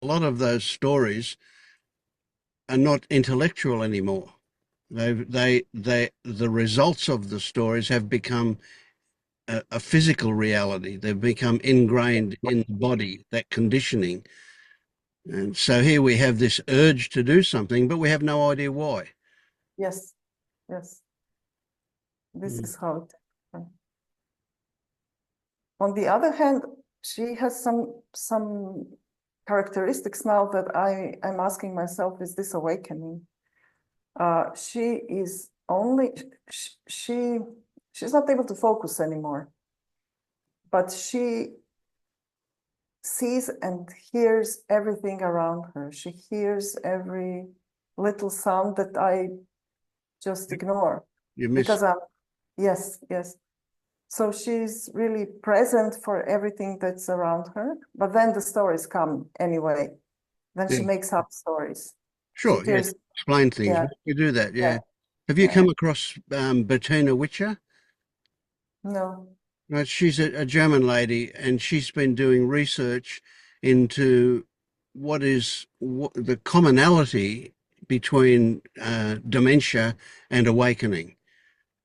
a lot of those stories are not intellectual anymore. The results of the stories have become a physical reality. They've become ingrained in the body, that conditioning. And so here we have this urge to do something, but we have no idea why. Yes, yes. This is how it happens. On the other hand, she has some characteristics now that I'm asking myself, is this awakening? She is only, she's not able to focus anymore, but she sees and hears everything around her. She hears every little sound that I just ignore. You miss. Because yes, yes. So she's really present for everything that's around her, but then the stories come anyway. Then she Yeah. makes up stories. She Sure, yes. hears, Explain things. yeah, You do that, yeah, yeah. Have you yeah. come across Bettina Witcher? No. Right, she's a German lady, and she's been doing research into what the commonality between dementia and awakening.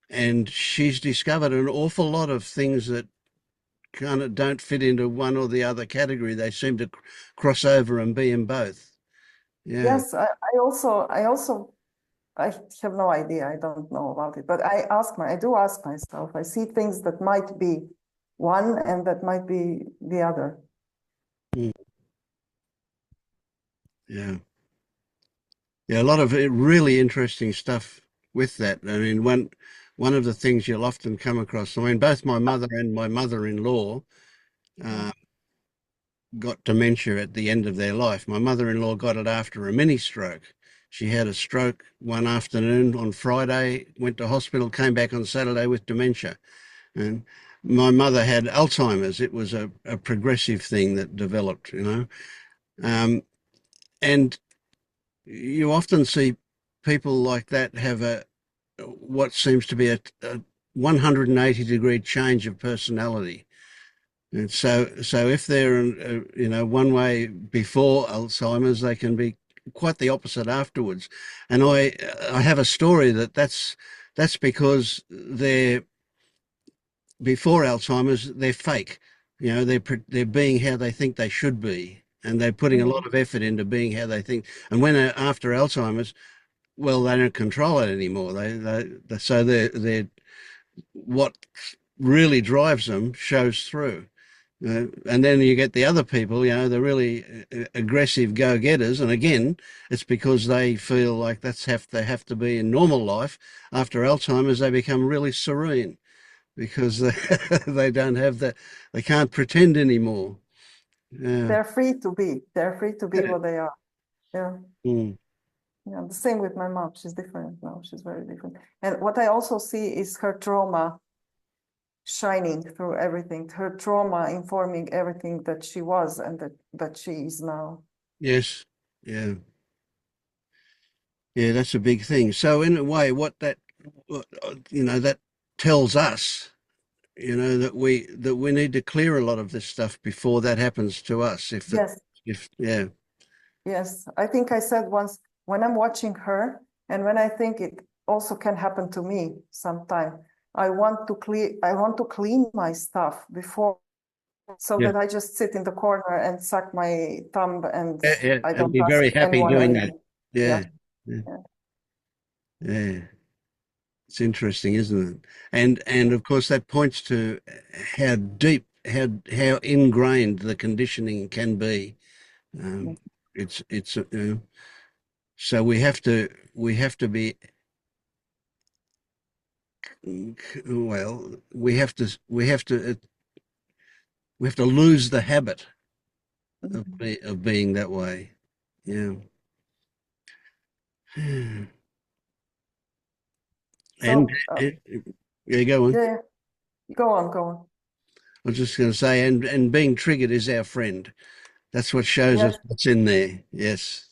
And she's discovered an awful lot of things that kind of don't fit into one or the other category. They seem to cross over and be in both. Yeah. Yes, I have no idea. I don't know about it, but I do ask myself. I see things that might be one and that might be the other. Mm. Yeah. Yeah, a lot of really interesting stuff with that. I mean, one of the things you'll often come across, I mean, both my mother and my mother-in-law uh, got dementia at the end of their life. My mother-in-law got it after a mini stroke. She had a stroke one afternoon on Friday, went to hospital, came back on Saturday with dementia. And my mother had Alzheimer's. It was a progressive thing that developed, you know. And you often see people like that have what seems to be a 180-degree change of personality. And so if they're you know, one way before Alzheimer's, they can be quite the opposite afterwards. And I have a story that's because they're before Alzheimer's, they're fake. You know, they're being how they think they should be, and they're putting a lot of effort into being how they think. And when after Alzheimer's, well, they don't control it anymore. So they're what really drives them shows through. And then you get the other people, you know, the really aggressive go-getters, and again, it's because they feel like they have to be in normal life. After Alzheimer's, they become really serene because they don't have that, they can't pretend anymore. Yeah. They're free to be. They're free to be what they are. Yeah. Mm. Yeah. The same with my mom. She's different now. She's very different. And what I also see is her trauma shining through everything, her trauma informing everything that she was and that she is now. Yes. Yeah. Yeah, that's a big thing. So in a way, you know, that tells us, you know, that we need to clear a lot of this stuff before that happens to us. Yes, Yeah. yes. I think I said once, when I'm watching her and when I think it also can happen to me sometime, I want to clean my stuff before, so Yeah. that I just sit in the corner and suck my thumb and Yeah, yeah. I And don't be ask very happy anyone doing that. anything. Yeah, Yeah. Yeah. yeah. Yeah. It's interesting, isn't it? And of course that points to how deep, how ingrained the conditioning can be. Yeah. Um, it's so we have to be well we have to lose the habit Mhm. of being that way. Yeah. And, So, yeah, go on. yeah, go on, go on. I was just going to say, and being triggered is our friend. That's what shows us Yes, what's in there. Yes.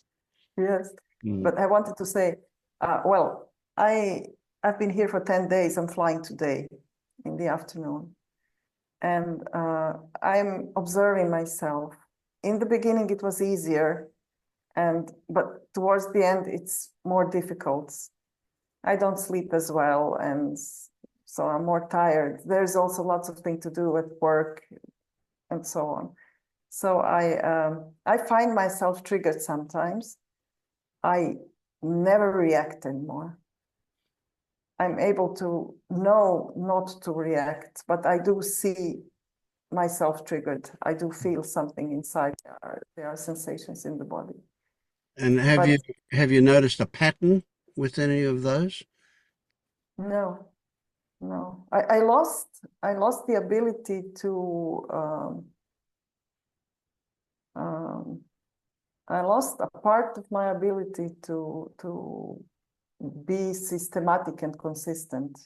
yes. Mm. But I wanted to say, well, I've been here for 10 days. I'm flying today in the afternoon. And I'm observing myself. in the beginning it was easier, but towards the end it's more difficult. I don't sleep as well, and so I'm more tired. There's also lots of things to do at work and so on. So I find myself triggered sometimes. I never react anymore. I'm able to know not to react, but I do see myself triggered. I do feel something inside. There are sensations in the body. And But have you noticed a pattern with any of those? no, no. I lost the ability to um, I lost a part of my ability to be systematic and consistent,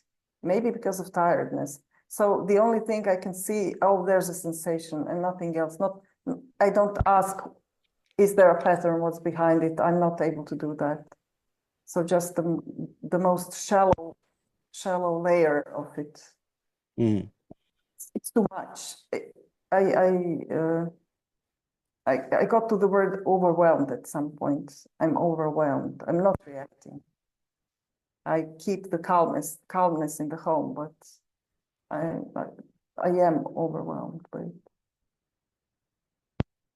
maybe because of tiredness. So the only thing I can see, oh, there's a sensation and nothing else. Not, I don't ask, is there a pattern? What's behind it? I'm not able to do that. So just the most shallow layer of it. Mm. It's too much. I I got to the word overwhelmed at some point. I'm overwhelmed. I'm not reacting. I keep the calmness in the home, but I am overwhelmed by it.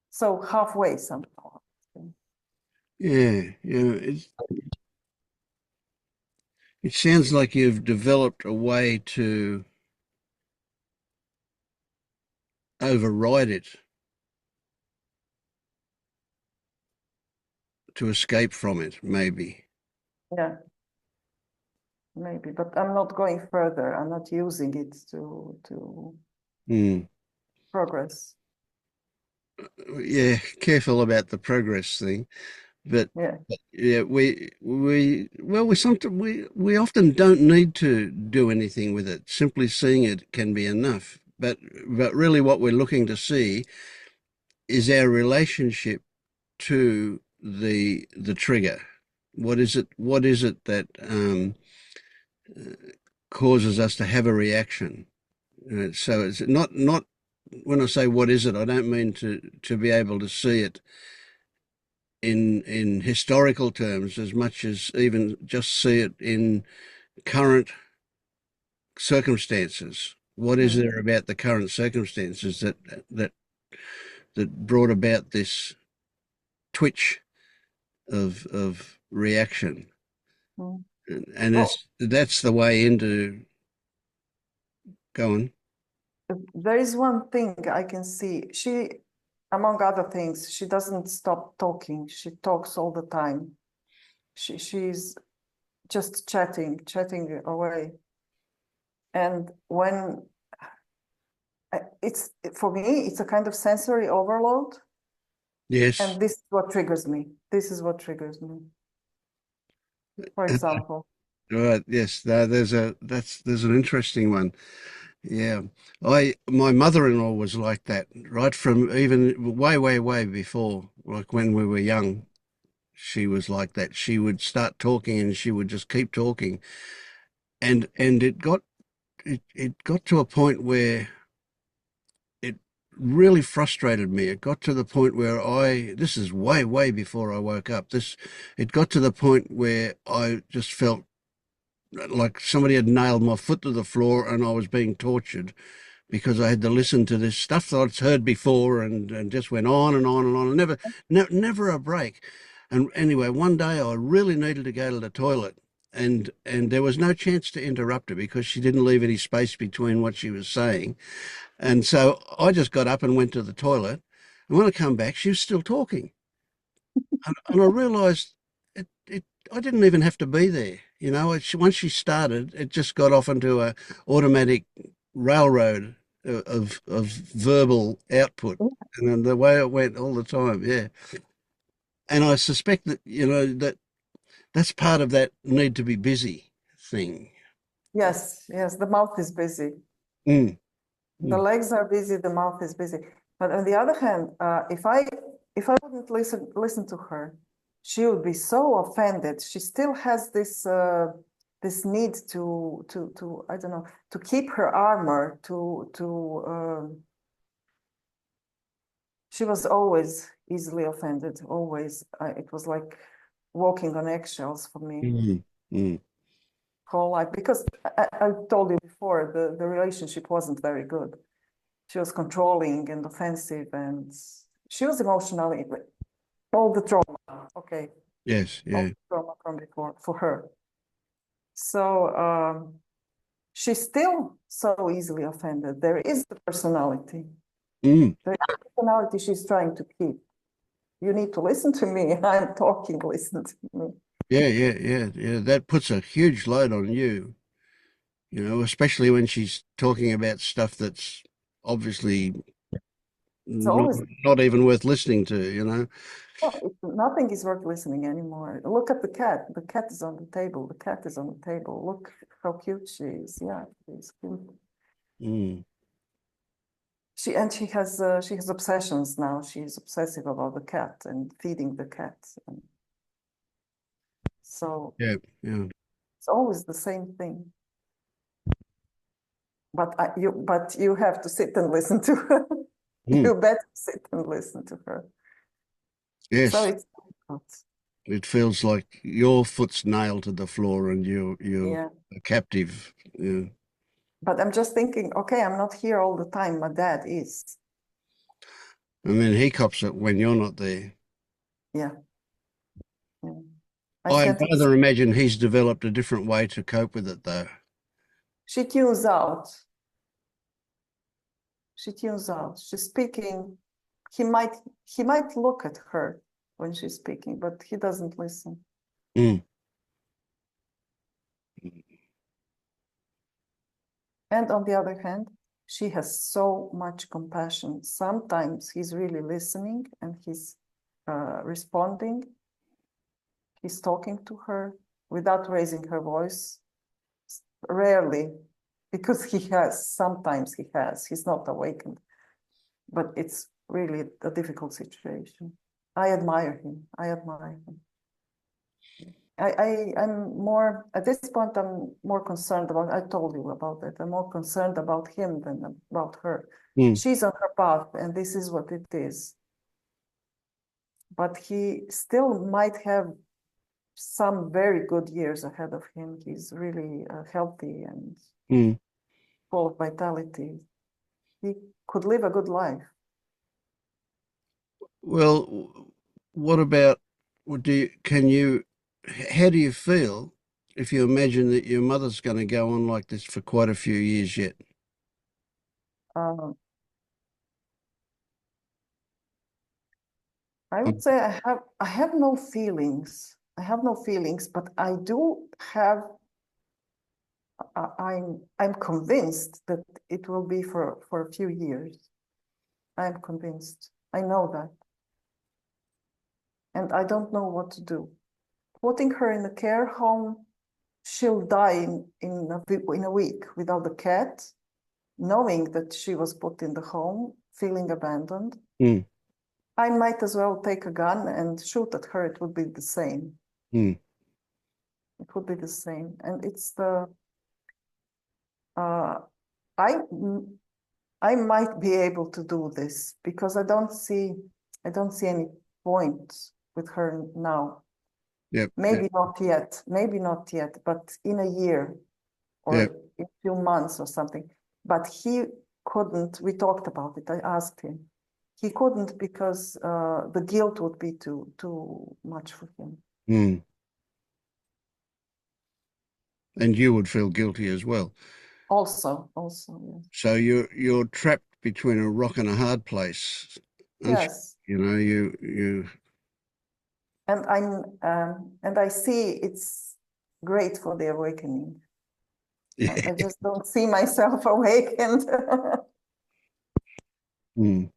So halfway somehow. Yeah, it sounds like you've developed a way to override it, to escape from it, maybe. Yeah, maybe, but I'm not going further. I'm not using it to Mm. progress. Yeah, careful about the progress thing. But Yeah. yeah, we sometimes we often don't need to do anything with it. Simply seeing it can be enough. But really, what we're looking to see is our relationship to the trigger. What is it? What is it that causes us to have a reaction? So it's not when I say what is it, I don't mean to be able to see it in historical terms as much as even just see it in current circumstances. What is Mm. there about the current circumstances that that brought about this twitch of reaction? Mm. And Well, that's the way into going. there is one thing I can see. She, among other things, she doesn't stop talking. She talks all the time. She's just chatting away. And when it's for me, it's a kind of sensory overload. Yes. And this is what triggers me. This is what triggers me. For example. Right. Yes. There's an interesting one. Yeah. My mother-in-law was like that right from even way before, like when we were young. She was like that. She would start talking and she would just keep talking. And it got to a point where it really frustrated me. It got to the point where this is way before I woke up. It got to the point where I just felt like somebody had nailed my foot to the floor and I was being tortured because I had to listen to this stuff that I'd heard before and just went on and on and on and never a break. And anyway, one day I really needed to go to the toilet and there was no chance to interrupt her because she didn't leave any space between what she was saying. And so I just got up and went to the toilet. And when I come back, she was still talking. And I realized I didn't even have to be there. You know, once she started, it just got off into a automatic railroad of verbal output. And then the way it went all the time, yeah. And I suspect that, that's part of that need to be busy thing. Yes, the mouth is busy. Mm, The mm. legs are busy, the mouth is busy. But on the other hand, if I wouldn't listen to her, she would be so offended. She still has this need to I don't know, to keep her armor, to She was always easily offended, always. It was like walking on eggshells for me Mm, mm. whole life, because I told you before, the relationship wasn't very good. She was controlling and offensive, and she was emotionally, all the trauma, okay, Yes, all yeah. the trauma from before for her. So she's still so easily offended. There is the personality. Mm. There is the personality she's trying to keep. You need to listen to me. I'm talking, listen to me. Yeah, yeah, yeah, yeah. That puts a huge load on you, especially when she's talking about stuff that's obviously It's not, always, not even worth listening to. nothing is worth listening anymore. Look at the cat. The cat is on the table. The cat is on the table. Look how cute she is. Yeah, she's cute. Mm. She has obsessions now. She's obsessive about the cat and feeding the cat. And so Yeah, yeah. it's always the same thing. But you have to sit and listen to her. Mm. You better sit and listen to her. So Yes, it's difficult. it feels like your foot's nailed to the floor and you're Yeah. a captive. Yeah. But I'm just thinking, okay, I'm not here all the time. My dad is. And then he cops it when you're not there. Yeah. Yeah. I I can't. rather imagine he's developed a different way to cope with it, though. She tunes out. She tunes out. She's speaking. He might he might look at her when she's speaking, but he doesn't listen. Mm. And on the other hand, she has so much compassion. Sometimes he's really listening and he's responding. He's talking to her without raising her voice. Rarely, because sometimes he has. He's not awakened, but it's really a difficult situation. I admire him. I admire him. I'm more, at this point, I'm more concerned about, I told you about that. I'm more concerned about him than about her. Mm. She's on her path, and this is what it is. But he still might have some very good years ahead of him. He's really healthy and Mm. full of vitality. He could live a good life. Well, what about, how do you feel if you imagine that your mother's going to go on like this for quite a few years yet? Um, I would say I have no feelings. I have no feelings, but I do have. I'm convinced that it will be for a few years. I'm convinced. I know that, and I don't know what to do. Putting her in a care home, she'll die in a week without the cat, knowing that she was put in the home, feeling abandoned. Mm. I might as well take a gun and shoot at her. It would be the same. Mm. It would be the same. And it's uh, I, I might be able to do this because I don't see any point with her now. Yep. Yep. Maybe not yet, but in a year Yep. or in a few months or something. But he couldn't, we talked about it. I asked him. He couldn't because the guilt would be too much for him. Mm. And you would feel guilty as well. Also, yes. So you're trapped between a rock and a hard place. And Yes. you And I see it's great for the awakening. I yeah. just don't see myself awakened. Mm.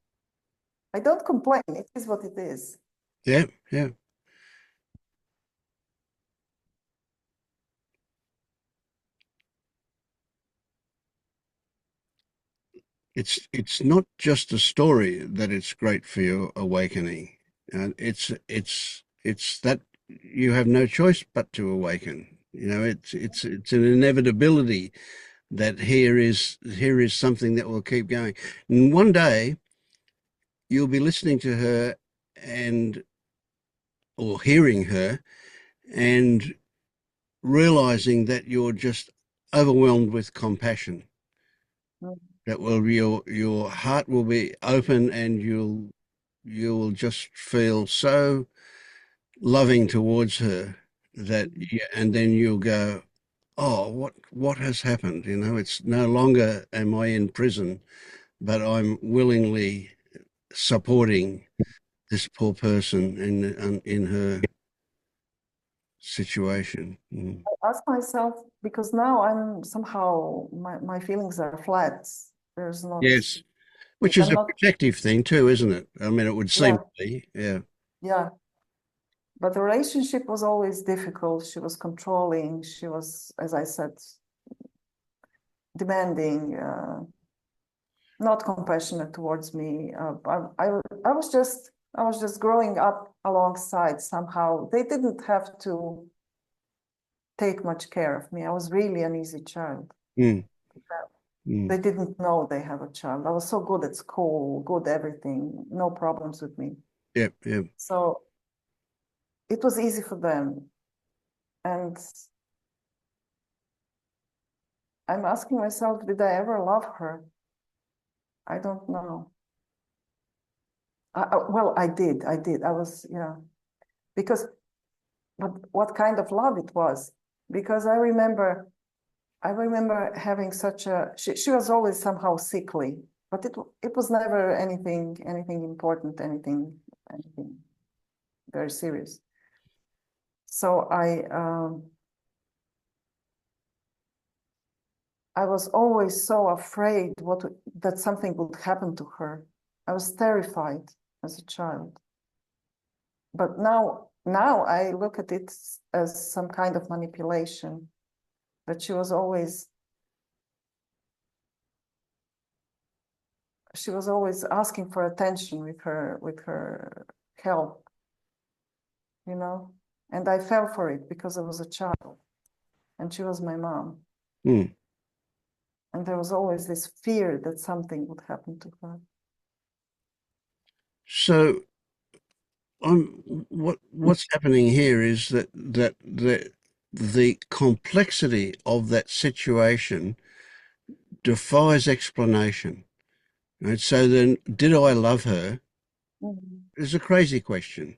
I don't complain. It is what it is. Yeah, yeah. It's not just a story that it's great for your awakening. And it's that you have no choice but to awaken. It's an inevitability that here is something that will keep going. And one day you'll be listening to her and or hearing her and realizing that you're just overwhelmed with compassion. mm, That will your heart will be open and you'll just feel so loving towards her that mm. and then you'll go, oh, what has happened? It's no longer am I in prison, but I'm willingly supporting this poor person in her situation. Mm. I ask myself because now I'm somehow my feelings are flat. There's not, Yes, which is I'm a not, protective thing too, isn't it? I mean, it would seem yeah, to be. Yeah. yeah. But the relationship was always difficult. She was controlling. She was, as I said, demanding, not compassionate towards me. I was just growing up alongside somehow. They didn't have to take much care of me. I was really an easy child. Mm, mm. They didn't know they have a child. I was so good at school, good everything, no problems with me. Yep, yep. So it was easy for them. And I'm asking myself, did I ever love her? I don't know. Well, I did. I did. I was, yeah. Because, but what kind of love it was? Because I remember having such a, she was always somehow sickly, but it was never anything important, anything very serious. So I was always so afraid that something would happen to her. I was terrified as a child. But now I look at it as some kind of manipulation, that she was always asking for attention with her help, you know. And I fell for it because I was a child and she was my mom. Mm. And there was always this fear that something would happen to her. So what's happening here is that the complexity of that situation defies explanation. Right? So then, did I love her? Mhm. Is a crazy question.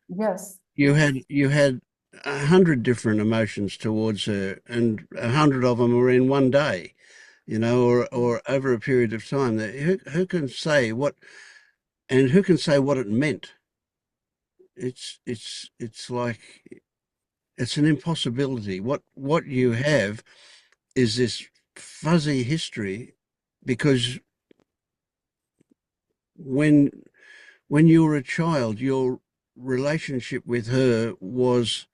Yes, You yes. had you had 100 different emotions towards her, and 100 of them were in one day, or over a period of time. That who can say what, and who can say what it meant? It's like it's an impossibility. What you have is this fuzzy history, because when when you were a child, your relationship with her was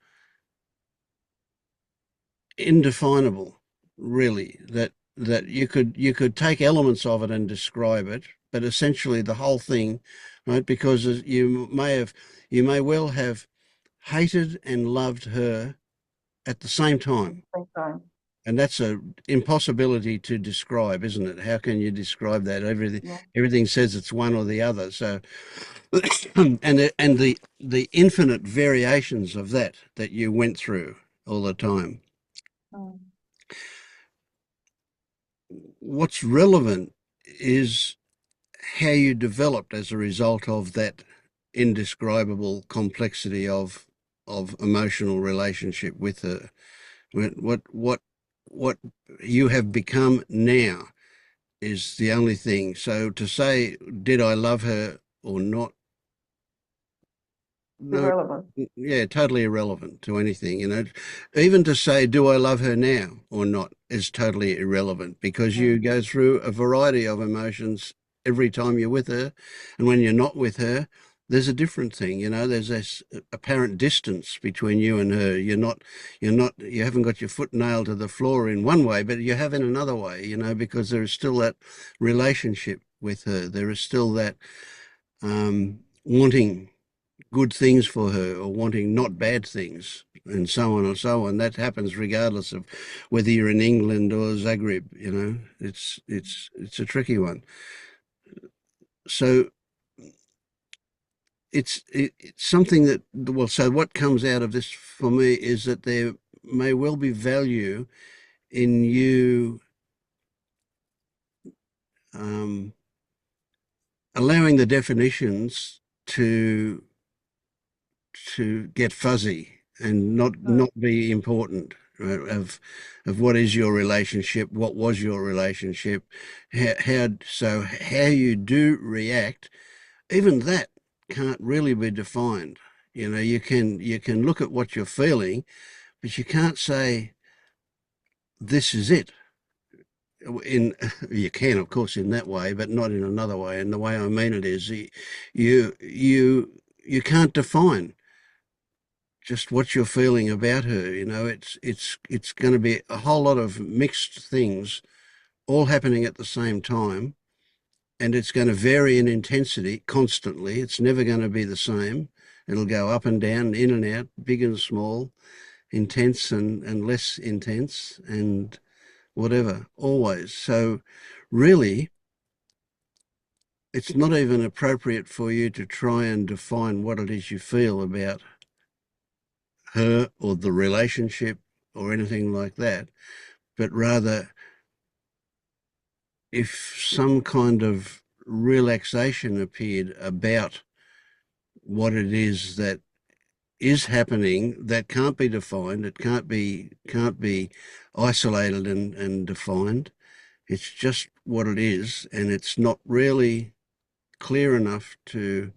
indefinable, really. That you could take elements of it and describe it, but essentially the whole thing, right? Because you may well have hated and loved her at the same time. Same time. And that's a impossibility to describe, isn't it? How can you describe that? Everything Yeah. everything says it's one or the other. So, and the infinite variations of that you went through all the time. Mm. What's relevant is how you developed as a result of that indescribable complexity of emotional relationship with her. What you have become now is the only thing. So to say, did I love her or not? No, Irrelevant. yeah, totally irrelevant to anything. Even to say, do I love her now or not is totally irrelevant, because you Mm. go through a variety of emotions every time you're with her. And when you're not with her, there's a different thing. There's this apparent distance between you and her. You haven't got your foot nailed to the floor in one way, but you have in another way, because there is still that relationship with her. There is still that wanting good things for her or wanting not bad things, and so on and so on. That happens regardless of whether you're in England or Zagreb. It's a tricky one. So it's something that, well, so what comes out of this for me is that there may well be value in you um, allowing the definitions to get fuzzy and not be important, right, of what is your relationship, what was your relationship, how you do react. Even that can't really be defined. You can look at what you're feeling, but you can't say this is it. In You can, of course, in that way, but not in another way. And the way I mean it is, you can't define just what you're feeling about her. It's going to be a whole lot of mixed things all happening at the same time, and it's going to vary in intensity constantly. It's never going to be the same. It'll go up and down, in and out, big and small, intense and less intense, and whatever, always. So really, it's not even appropriate for you to try and define what it is you feel about her or the relationship or anything like that, but rather, if some kind of relaxation appeared about what it is that is happening, that can't be defined, it can't be isolated and defined. It's just what it is, and it's not really clear enough to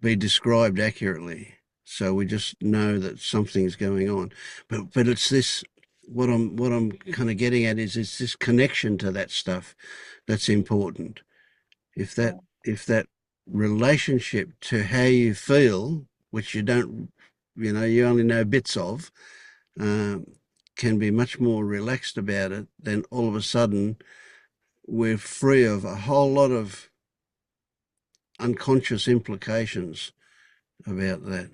be described accurately. So we just know that something's going on. But it's this, what I'm kind of getting at is it's this connection to that stuff that's important. If that Mm. if that relationship to how you feel, which you only know bits of, um, can be much more relaxed about it, then all of a sudden we're free of a whole lot of unconscious implications about that.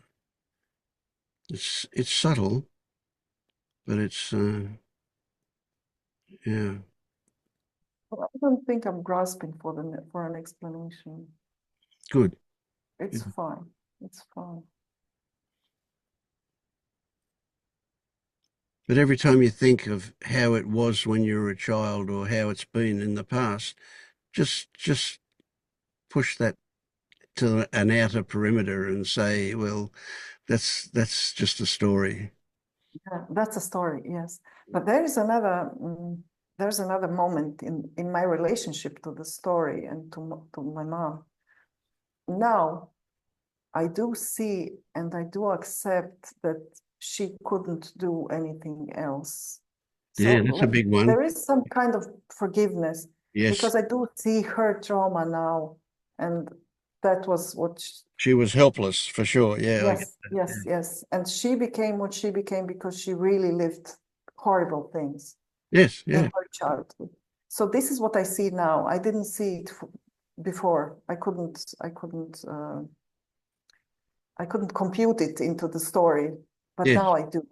It's subtle, but it's yeah, Well, I don't think I'm grasping for an explanation. good. It's fine. It's fine. But every time you think of how it was when you were a child or how it's been in the past, just push that to an outer perimeter and say, well, that's just a story. Yeah, that's a story, yes. But there's another moment in my relationship to the story and to my mom. Now I do see and I do accept that she couldn't do anything else. Yeah, So that's a like, big one. there is some kind of forgiveness Yes, because I do see her trauma now, and that was what she was helpless for sure. Yeah, I get yes, that. yes, yes. And she became what she became because she really lived horrible things Yes, in yeah, her childhood. So this is what I see now. I didn't see it before. I couldn't compute it into the story, but yes. now I do.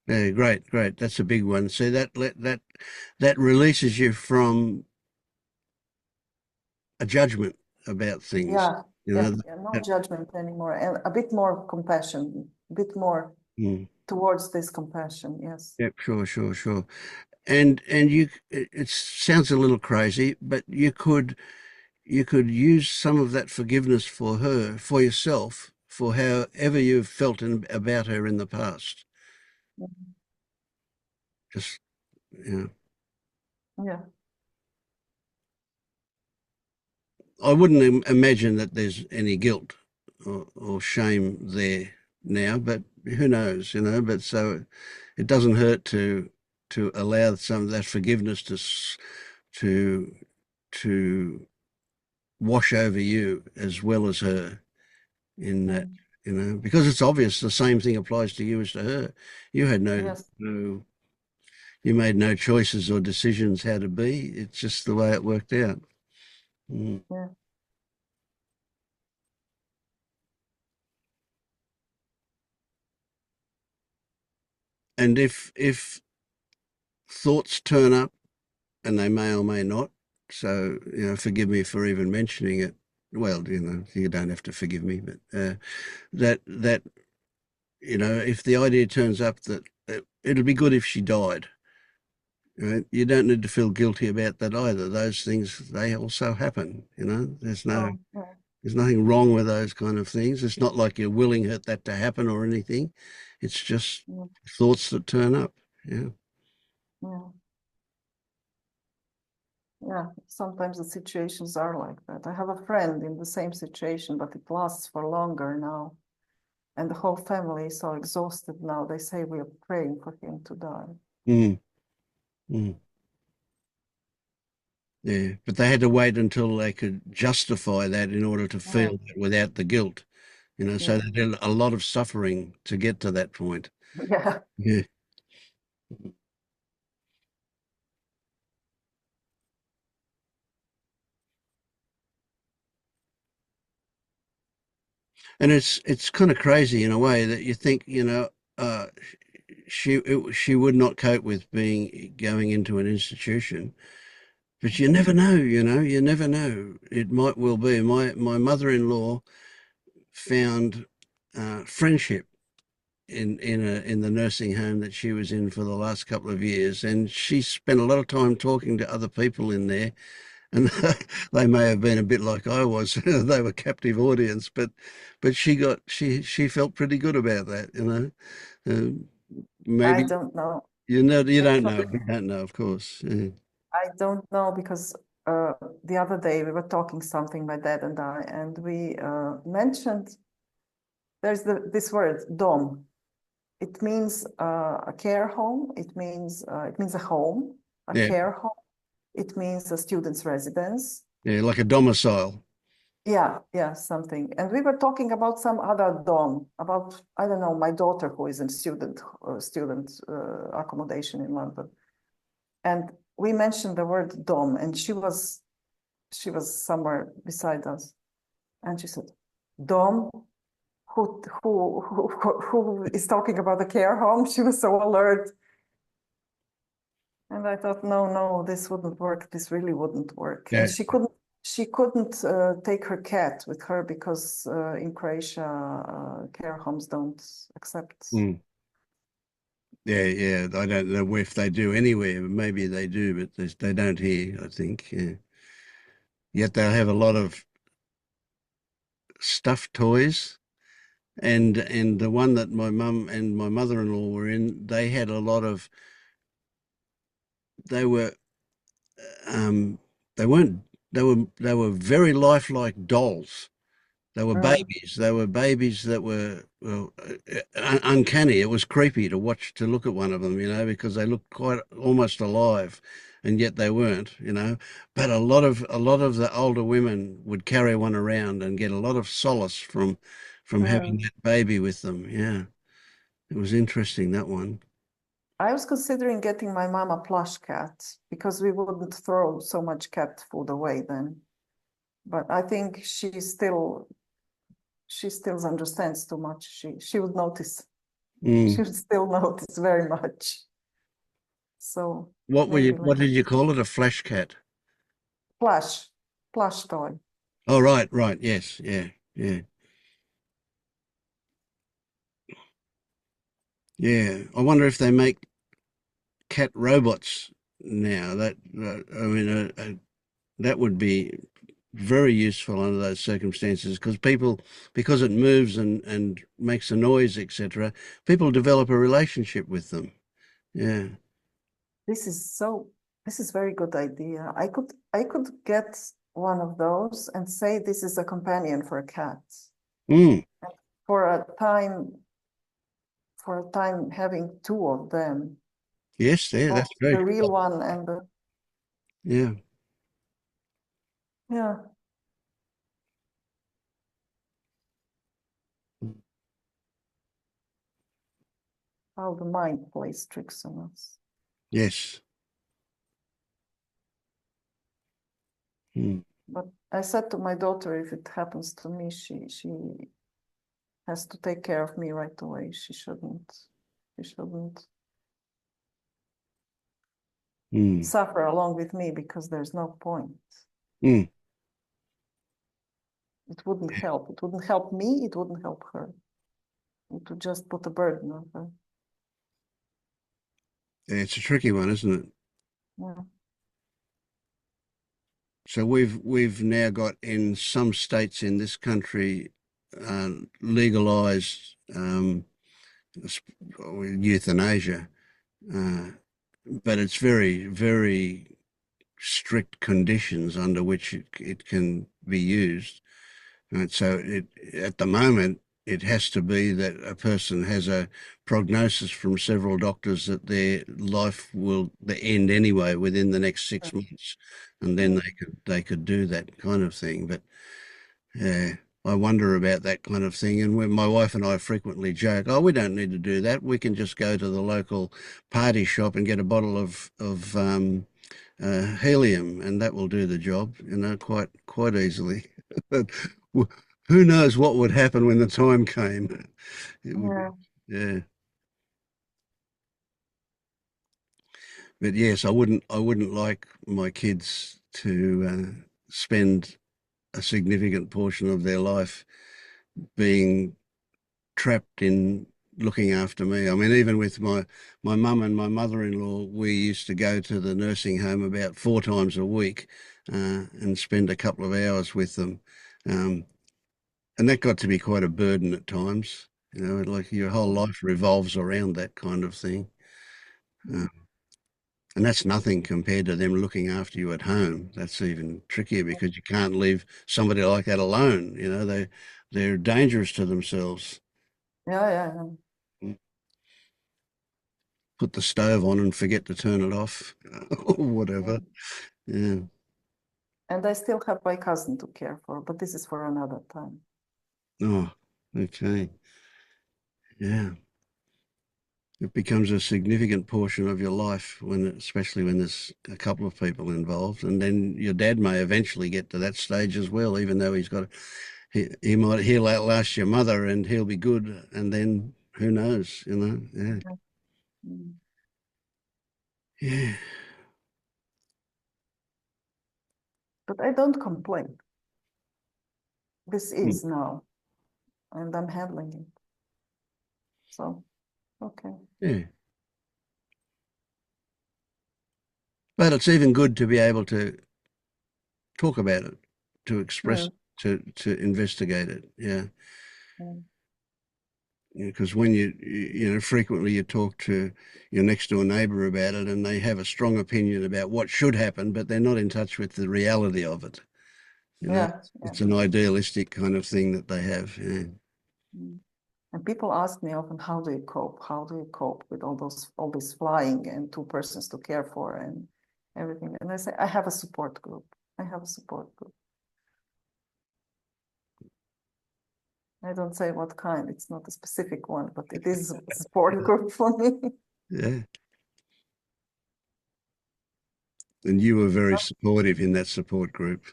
Yeah, great, great. That's a big one. See, that releases you from a judgment about things. Yeah, You yeah, know, yeah. No that, judgment anymore, and a bit more compassion, a bit more mm, towards this compassion. Yes. yep, sure, sure, sure. And it sounds a little crazy, but you could use some of that forgiveness for her, for yourself, for however you've felt about her in the past. Mhm. Just, you know, Yeah. I wouldn't imagine that there's any guilt or shame there now, but who knows. But so it doesn't hurt to allow some of that forgiveness to to wash over you as well as her in that, Mm. because it's obvious the same thing applies to you as to her. You had Yes. no, you made no choices or decisions how to be. It's just the way it worked out. Mm. Yeah. And if thoughts turn up, and they may or may not, so forgive me for even mentioning it. well, you don't have to forgive me, but that if the idea turns up that it'll be good if she died, right? You don't need to feel guilty about that either. Those things, they also happen. Oh, yeah, There's nothing wrong with those kind of things. It's not like you're willing that to happen or anything. It's just yeah, thoughts that turn up. Yeah. yeah. Yeah, sometimes the situations are like that. I have a friend in the same situation, but it lasts for longer now. And the whole family is so exhausted now. They say we are praying for him to die. Mm, mm. Yeah. But they had to wait until they could justify that in order to Yeah, feel that without the guilt. So yeah, they did a lot of suffering to get to that point. yeah. Yeah. And it's kind of crazy in a way that you think, uh, she would not cope with going into an institution, but you never know, you never know. It might well be. My mother-in-law found friendship in the nursing home that she was in for the last couple of years, and she spent a lot of time talking to other people in there, and they may have been a bit like I was. They were captive audience, but she felt pretty good about that. I Maybe don't know. you don't know. Actually, You don't know, of course. Yeah. I don't know because uh, the other day we were talking something, my dad and I, and we mentioned there's this word dom. It means a care home. It means a home, a Yeah, care home. It means a student's residence. yeah, like a domicile. Yeah, yeah, something. And we were talking about some other dom, about I don't know, my daughter who is in student accommodation in London. And we mentioned the word dom, and she was somewhere beside us, and she said, "Dom, who is talking about the care home?" She was so alert, and I thought, no, no, this wouldn't work. This really wouldn't work. And Yeah. she couldn't take her cat with her because in Croatia care homes don't accept. Mm. Yeah, yeah. I don't know if they do anywhere. Maybe they do, but they don't here, I think. Yeah. Yet they'll have a lot of stuffed toys. And the one that my mum and my mother-in-law were in, they had a lot of, they were, um, they weren't, they were very lifelike dolls. They were Mm. babies. They were babies that were, well, uncanny. It was creepy to look at one of them, because they looked quite almost alive, and yet they weren't. But a lot of the older women would carry one around and get a lot of solace from having Mm. that baby with them. Yeah, it was interesting, that one. I was considering getting my mom a plush cat because we wouldn't throw so much cat food away then. But I think she still understands too much. She would notice. She Mm. would still notice very much. So What were you? maybe What later. did you call it? A flash cat? Plush, plush toy. Oh, right, right. Yes, yeah, yeah, yeah. I wonder if they make cat robots now. I mean, that would be very useful under those circumstances because it moves and makes a noise, etc. People develop a relationship with them. Yeah. This is so. This is very good idea. I could get one of those and say this is a companion for a cat. Mm. And for a time having two of them, Yes, there. both That's very the real cool. one and the Yeah. yeah. How the mind plays tricks on us. Yes. Mm. But I said to my daughter, if it happens to me, she has to take care of me right away. She shouldn't Mm. suffer along with me because there's no point. Mm. It wouldn't help. It wouldn't help me. It wouldn't help her. It would just put a burden on her. Yeah, it's a tricky one, isn't it? Yeah. So we've now got in some states in this country legalized euthanasia, uh, but it's very, very strict conditions under which it can be used. And so at the moment, it has to be that a person has a prognosis from several doctors that their life will end anyway within the next 6 months, and then they could do that kind of thing. But yeah, I wonder about that kind of thing. And when my wife and I frequently joke, "Oh, we don't need to do that. We can just go to the local party shop and get a bottle of helium, and that will do the job, quite easily." But who knows what would happen when the time came? It would, Yeah. yeah. But yes, I wouldn't like my kids to spend a significant portion of their life being trapped in looking after me. I mean, even with my mum and my mother-in-law, we used to go to the nursing home about 4 times a week and spend a couple of hours with them. Um, and that got to be quite a burden at times. Like your whole life revolves around that kind of thing. Uh, and that's nothing compared to them looking after you at home. That's even trickier because you can't leave somebody like that alone. They're dangerous to themselves. Yeah, yeah. Put the stove on and forget to turn it off or whatever. Yeah. And I still have my cousin to care for, but this is for another time. Oh, okay. Yeah. It becomes a significant portion of your life especially when there's a couple of people involved, and then your dad may eventually get to that stage as well, even though he'll outlast your mother and he'll be good, and then who knows, Yeah. Mm. Yeah. But I don't complain. This Hmm. is now, and I'm handling it. So, okay. Yeah. But it's even good to be able to talk about it, to express Yeah. it, to investigate it. Yeah. Yeah. Because when frequently you talk to your next door neighbor about it and they have a strong opinion about what should happen, but they're not in touch with the reality of it. Yeah. It's an idealistic kind of thing that they have. Yeah. Mm. And people ask me often, how do you cope? How do you cope with all this flying and 2 persons to care for and everything? And I say, I have a support group. I have a support group. I don't say what kind. It's not a specific one, but it is a support group for me. Yeah. And you were very supportive in that support group.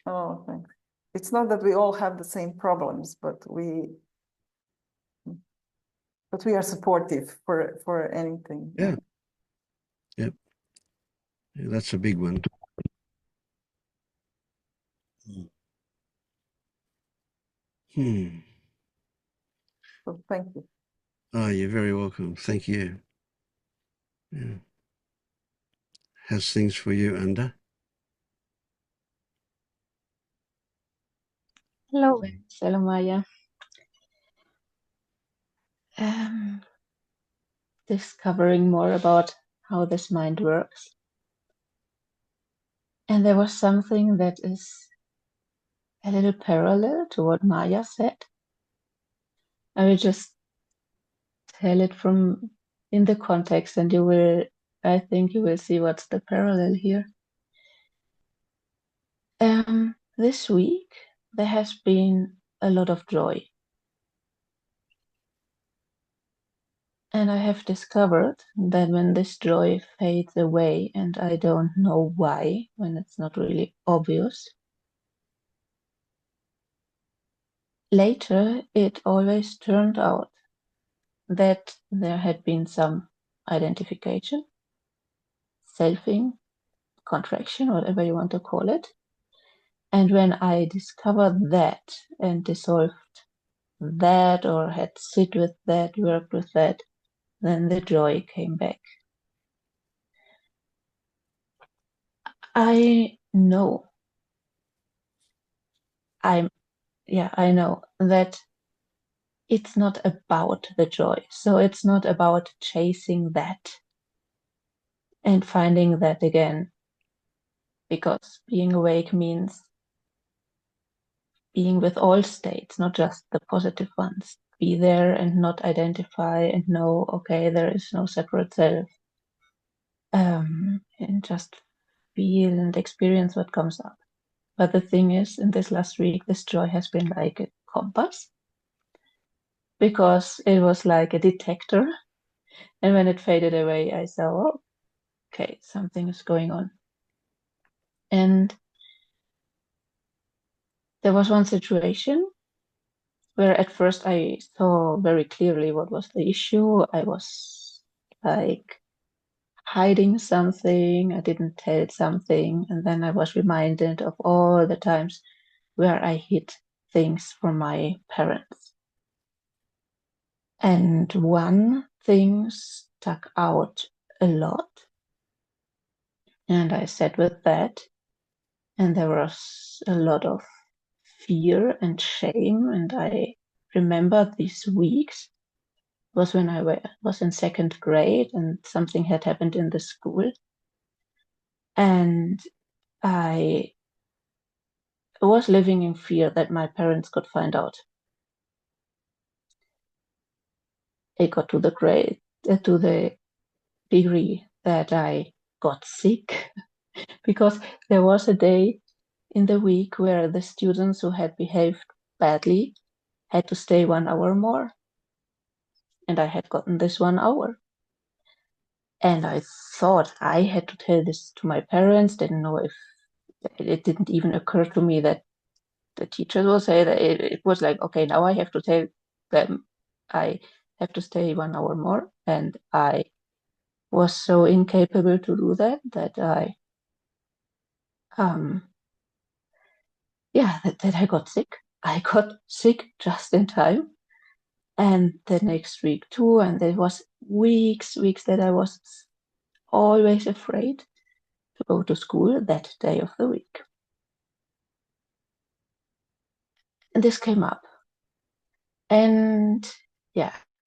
Oh, thanks. It's not that we all have the same problems, but we are supportive for anything. Yeah. Yep. Yeah, that's a big one. Hmm. So thank you. Oh, you're very welcome. Thank you. Yeah. How's things for you, Under? Hello, hello Maja. Discovering more about how this mind works. And there was something that is a little parallel to what Maja said. I will just tell it from in the context, and I think you will see what's the parallel here. This week there has been a lot of joy. And I have discovered that when this joy fades away, and I don't know why, when it's not really obvious, later it always turned out that there had been some identification, selfing, contraction, whatever you want to call it, And when I discovered that and dissolved that, or had sit with that, worked with that, then the joy came back. I know I know that it's not about the joy. So it's not about chasing that and finding that again, because being awake means being with all states, not just the positive ones. Be there and not identify and know, okay, there is no separate self. And just feel and experience what comes up. But the thing is, in this last week, this joy has been like a compass, because it was like a detector. And when it faded away, I saw, oh, okay, something is going on. And there was one situation where at first I saw very clearly what was the issue. I was like hiding something, I didn't tell something, and then I was reminded of all the times where I hid things from my parents. And one thing stuck out a lot, and I sat with that, and there was a lot of fear and shame. And I remember these weeks was when I was in second grade, and something had happened in the school, and I was living in fear that my parents could find out. It got to the degree that I got sick because there was a day in the week where the students who had behaved badly had to stay 1 hour more, and I had gotten this 1 hour. And I thought I had to tell this to my parents. Didn't know if it didn't even occur to me that the teachers will say that it was like, okay, now I have to tell them I have to stay 1 hour more. And I was so incapable to do that I that I got sick. I got sick just in time. And the next week too, and there was weeks that I was always afraid to go to school that day of the week. And this came up. And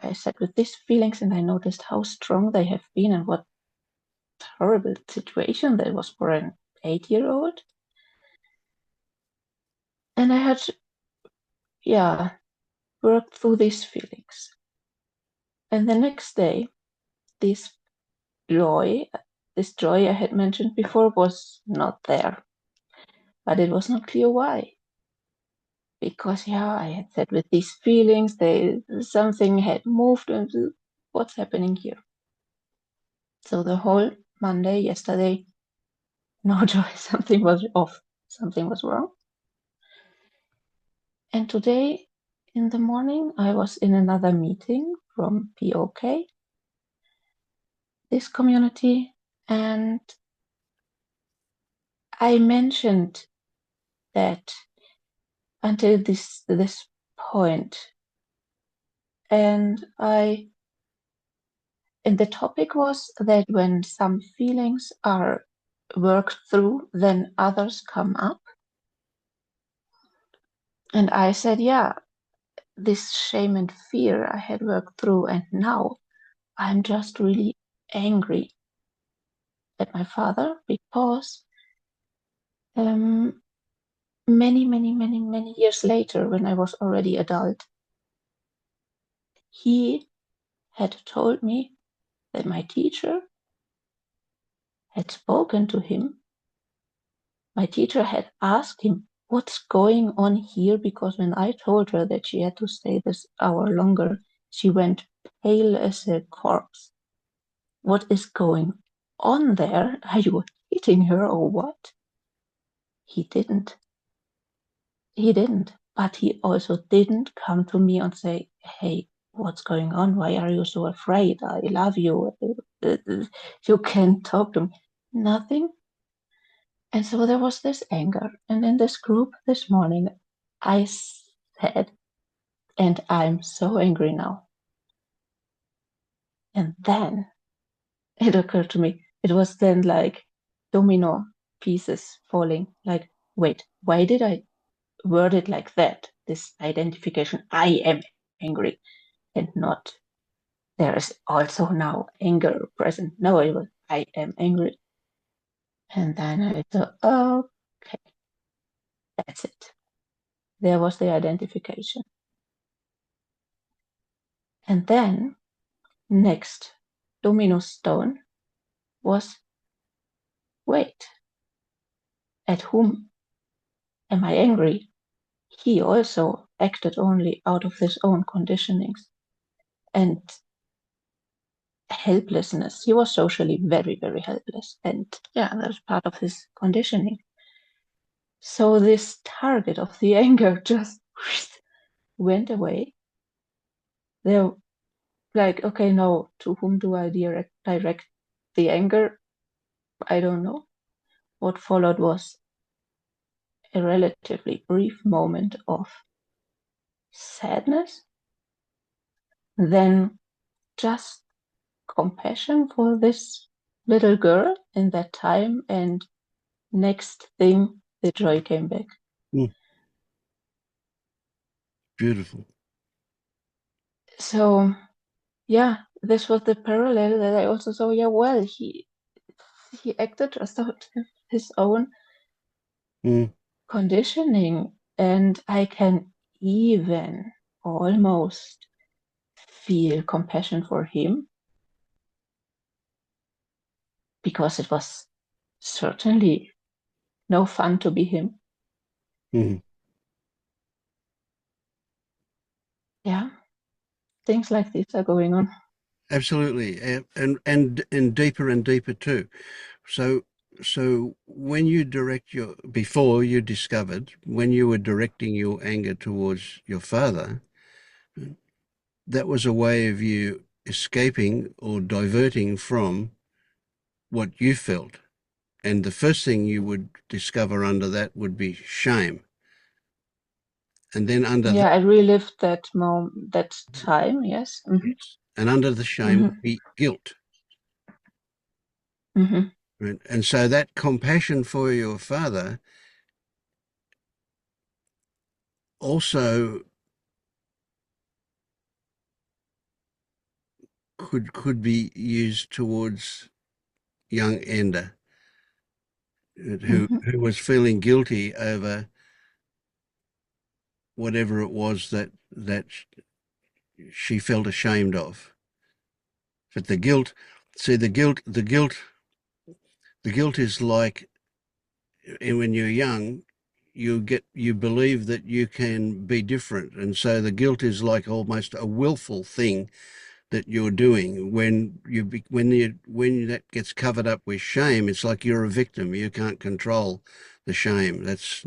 I sat with these feelings, and I noticed how strong they have been and what horrible situation that was for an 8-year-old. And I had worked through these feelings. And the next day, this joy I had mentioned before was not there. But it was not clear why. Because I had sat with these feelings, something had moved, and what's happening here? So the whole Monday, yesterday, no joy, something was off, something was wrong. And today in the morning, I was in another meeting from POK, this community, and I mentioned that until this point, and the topic was that when some feelings are worked through, then others come up. And I said, this shame and fear I had worked through, and now I'm just really angry at my father because many years later, when I was already adult, he had told me that my teacher had spoken to him. My teacher had asked him, what's going on here? Because when I told her that she had to stay this hour longer, she went pale as a corpse. What is going on there? Are you hitting her or what? He didn't. But he also didn't come to me and say, hey, what's going on? Why are you so afraid? I love you. You can't talk to me. Nothing. And so there was this anger. And in this group this morning, I said, and I'm so angry now. And then it occurred to me, it was then like domino pieces falling. Like, wait, why did I word it like that? This identification, I am angry, and not there is also now anger present. No, it was I am angry. And then I thought, okay, that's it. There was the identification. And then next domino stone was, wait, at whom am I angry? He also acted only out of his own conditionings and helplessness. He was socially very, very helpless. And yeah, that was part of his conditioning. So this target of the anger just went away. They're like, okay, no, to whom do I direct the anger? I don't know. What followed was a relatively brief moment of sadness, then just compassion for this little girl in that time, and next thing, the joy came back. Mm. Beautiful. So yeah, this was the parallel that I also saw. Yeah, well, he acted just out of his own conditioning, and I can even almost feel compassion for him because it was certainly no fun to be him. Mm. Yeah, things like this are going on. Absolutely, and deeper and deeper too. So when you before you discovered when you were directing your anger towards your father, that was a way of you escaping or diverting from what you felt. And the first thing you would discover under that would be shame. And then under Yeah, that, I relived that time. Yes. Mm-hmm. and under the shame Mm-hmm. would be guilt. Mm-hmm. Right? And so that compassion for your father also could be used towards young Enda, who Mm-hmm. who was feeling guilty over whatever it was that she felt ashamed of. But the guilt, see, the guilt is like when you're young, you believe that you can be different, and so the guilt is like almost a willful thing that you're doing. When that gets covered up with shame, it's like you're a victim. You can't control the shame. That's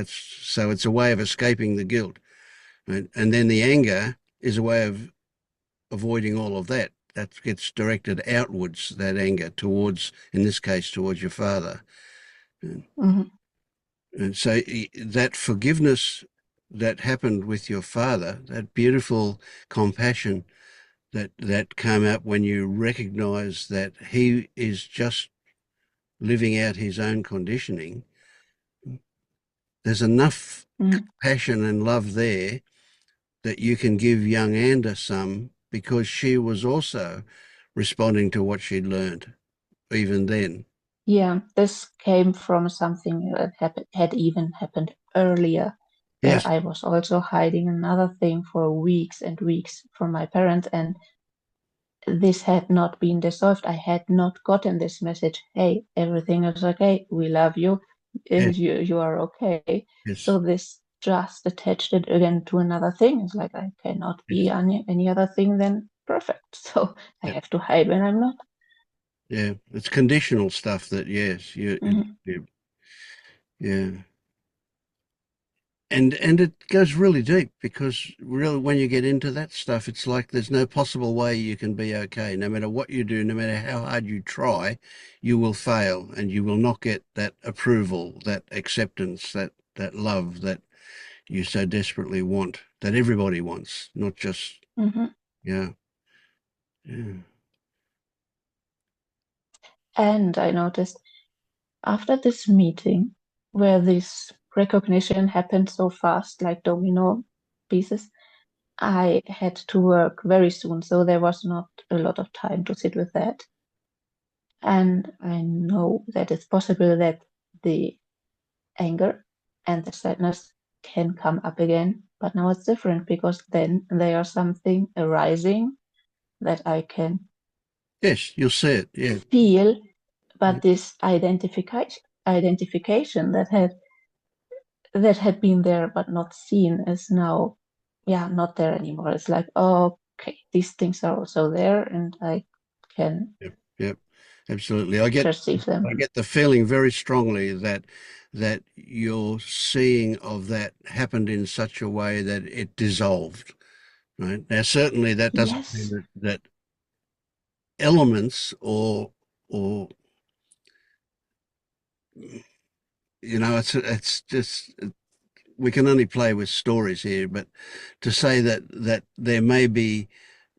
so it's a way of escaping the guilt. Right? And then the anger is a way of avoiding all of that. That gets directed outwards, that anger towards, in this case, towards your father. Mm-hmm. And so that forgiveness that happened with your father, that beautiful compassion that came up when you recognize that he is just living out his own conditioning, there's enough Mm-hmm. passion and love there that you can give young Anda some, because she was also responding to what she'd learned even then. Yeah, this came from something that had even happened earlier, where Yes, I was also hiding another thing for weeks and weeks from my parents, and this had not been dissolved. I had not gotten this message, hey, everything is okay, we love you, yes, and you are okay. yes, So this just attached it again to another thing. It's like I cannot be yes. any other thing than perfect. So I Yeah, have to hide when I'm not. yeah. It's conditional stuff that, yes, Mhm. yeah. and it goes really deep, because really when you get into that stuff, it's like there's no possible way you can be okay. No matter what you do, no matter how hard you try, you will fail, and you will not get that approval, that acceptance, that love that you so desperately want, that everybody wants, not just, Hmm. yeah, yeah. And I noticed after this meeting, where this recognition happened so fast, like domino pieces, I had to work very soon, so there was not a lot of time to sit with that. And I know that it's possible that the anger and the sadness can come up again, but now it's different because then there are something arising that I can Yes, you'll see it. Yeah, feel, yeah, but this identification that had been there but not seen is now, yeah, not there anymore. It's like, oh, okay, these things are also there, and I can yeah, yeah. Absolutely. I get perceive them. I get the feeling very strongly that your seeing of that happened in such a way that it dissolved. Right. Now, certainly that doesn't mean Yes. that elements or it's just, we can only play with stories here, but to say that there may be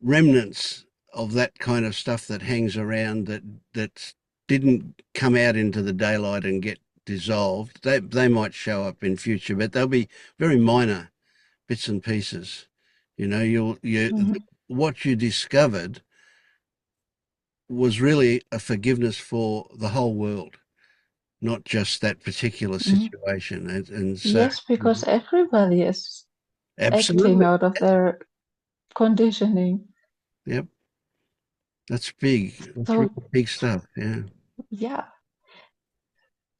remnants of that kind of stuff that hangs around, that didn't come out into the daylight and get dissolved, they might show up in future, but they'll be very minor bits and pieces. Mhm. What you discovered was really a forgiveness for the whole world, not just that particular Mhm. situation. And so, Yes, because everybody is acting absolutely. out of their conditioning. Yep. That's big. That's really So, big stuff. Yeah. yeah.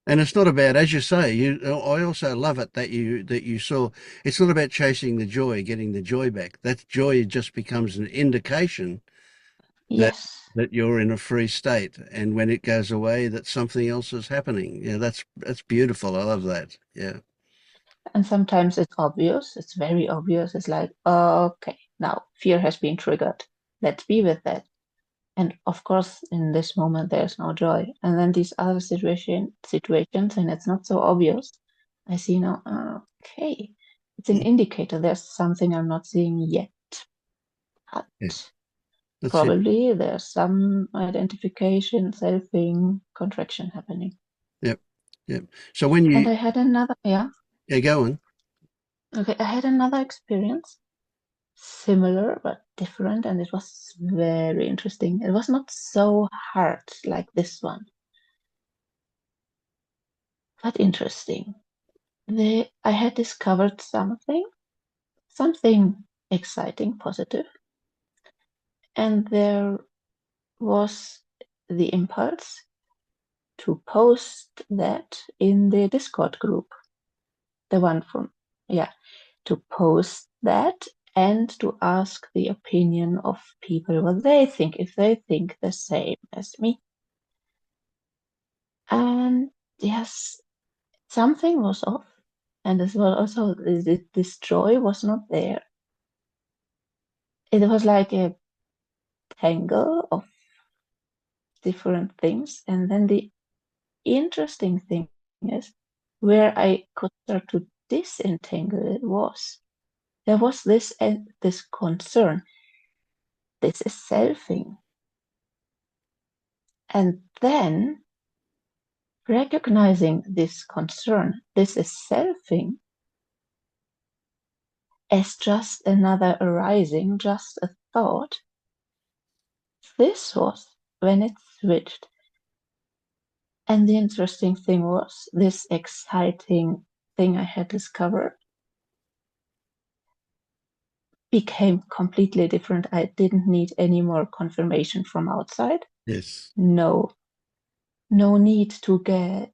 And it's not about, as you say, I also love it that you saw, it's not about chasing the joy, getting the joy back. That joy just becomes an indication that Yes. that you're in a free state. And when it goes away, that something else is happening. Yeah, that's beautiful. I love that. Yeah. And sometimes it's obvious, it's very obvious. It's like, okay, now fear has been triggered. Let's be with that. And of course, in this moment, there's no joy. And then these other situations, and it's not so obvious. I see now, okay, it's an indicator. There's something I'm not seeing yet. Yeah. But That's it. probably there's some identification, selfing, contraction happening. Yep. Yep. So when And you, I had another, yeah, yeah, go on. okay, I had another experience, similar but different, and it was very interesting. It was not so hard like this one, but interesting. I had discovered something exciting, positive, and there was the impulse to post that in the Discord group, the one from, yeah, to post that and to ask the opinion of people what they think, if they think the same as me. And yes, something was off, and as well also this joy was not there. It was like a tangle of different things, and then the interesting thing is where I could start to disentangle it was there was this concern. This is selfing, and then recognizing this concern, this is selfing, as just another arising, just a thought. This was when it switched. And the interesting thing was this exciting thing I had discovered became completely different. I didn't need any more confirmation from outside. Yes. No, no need to get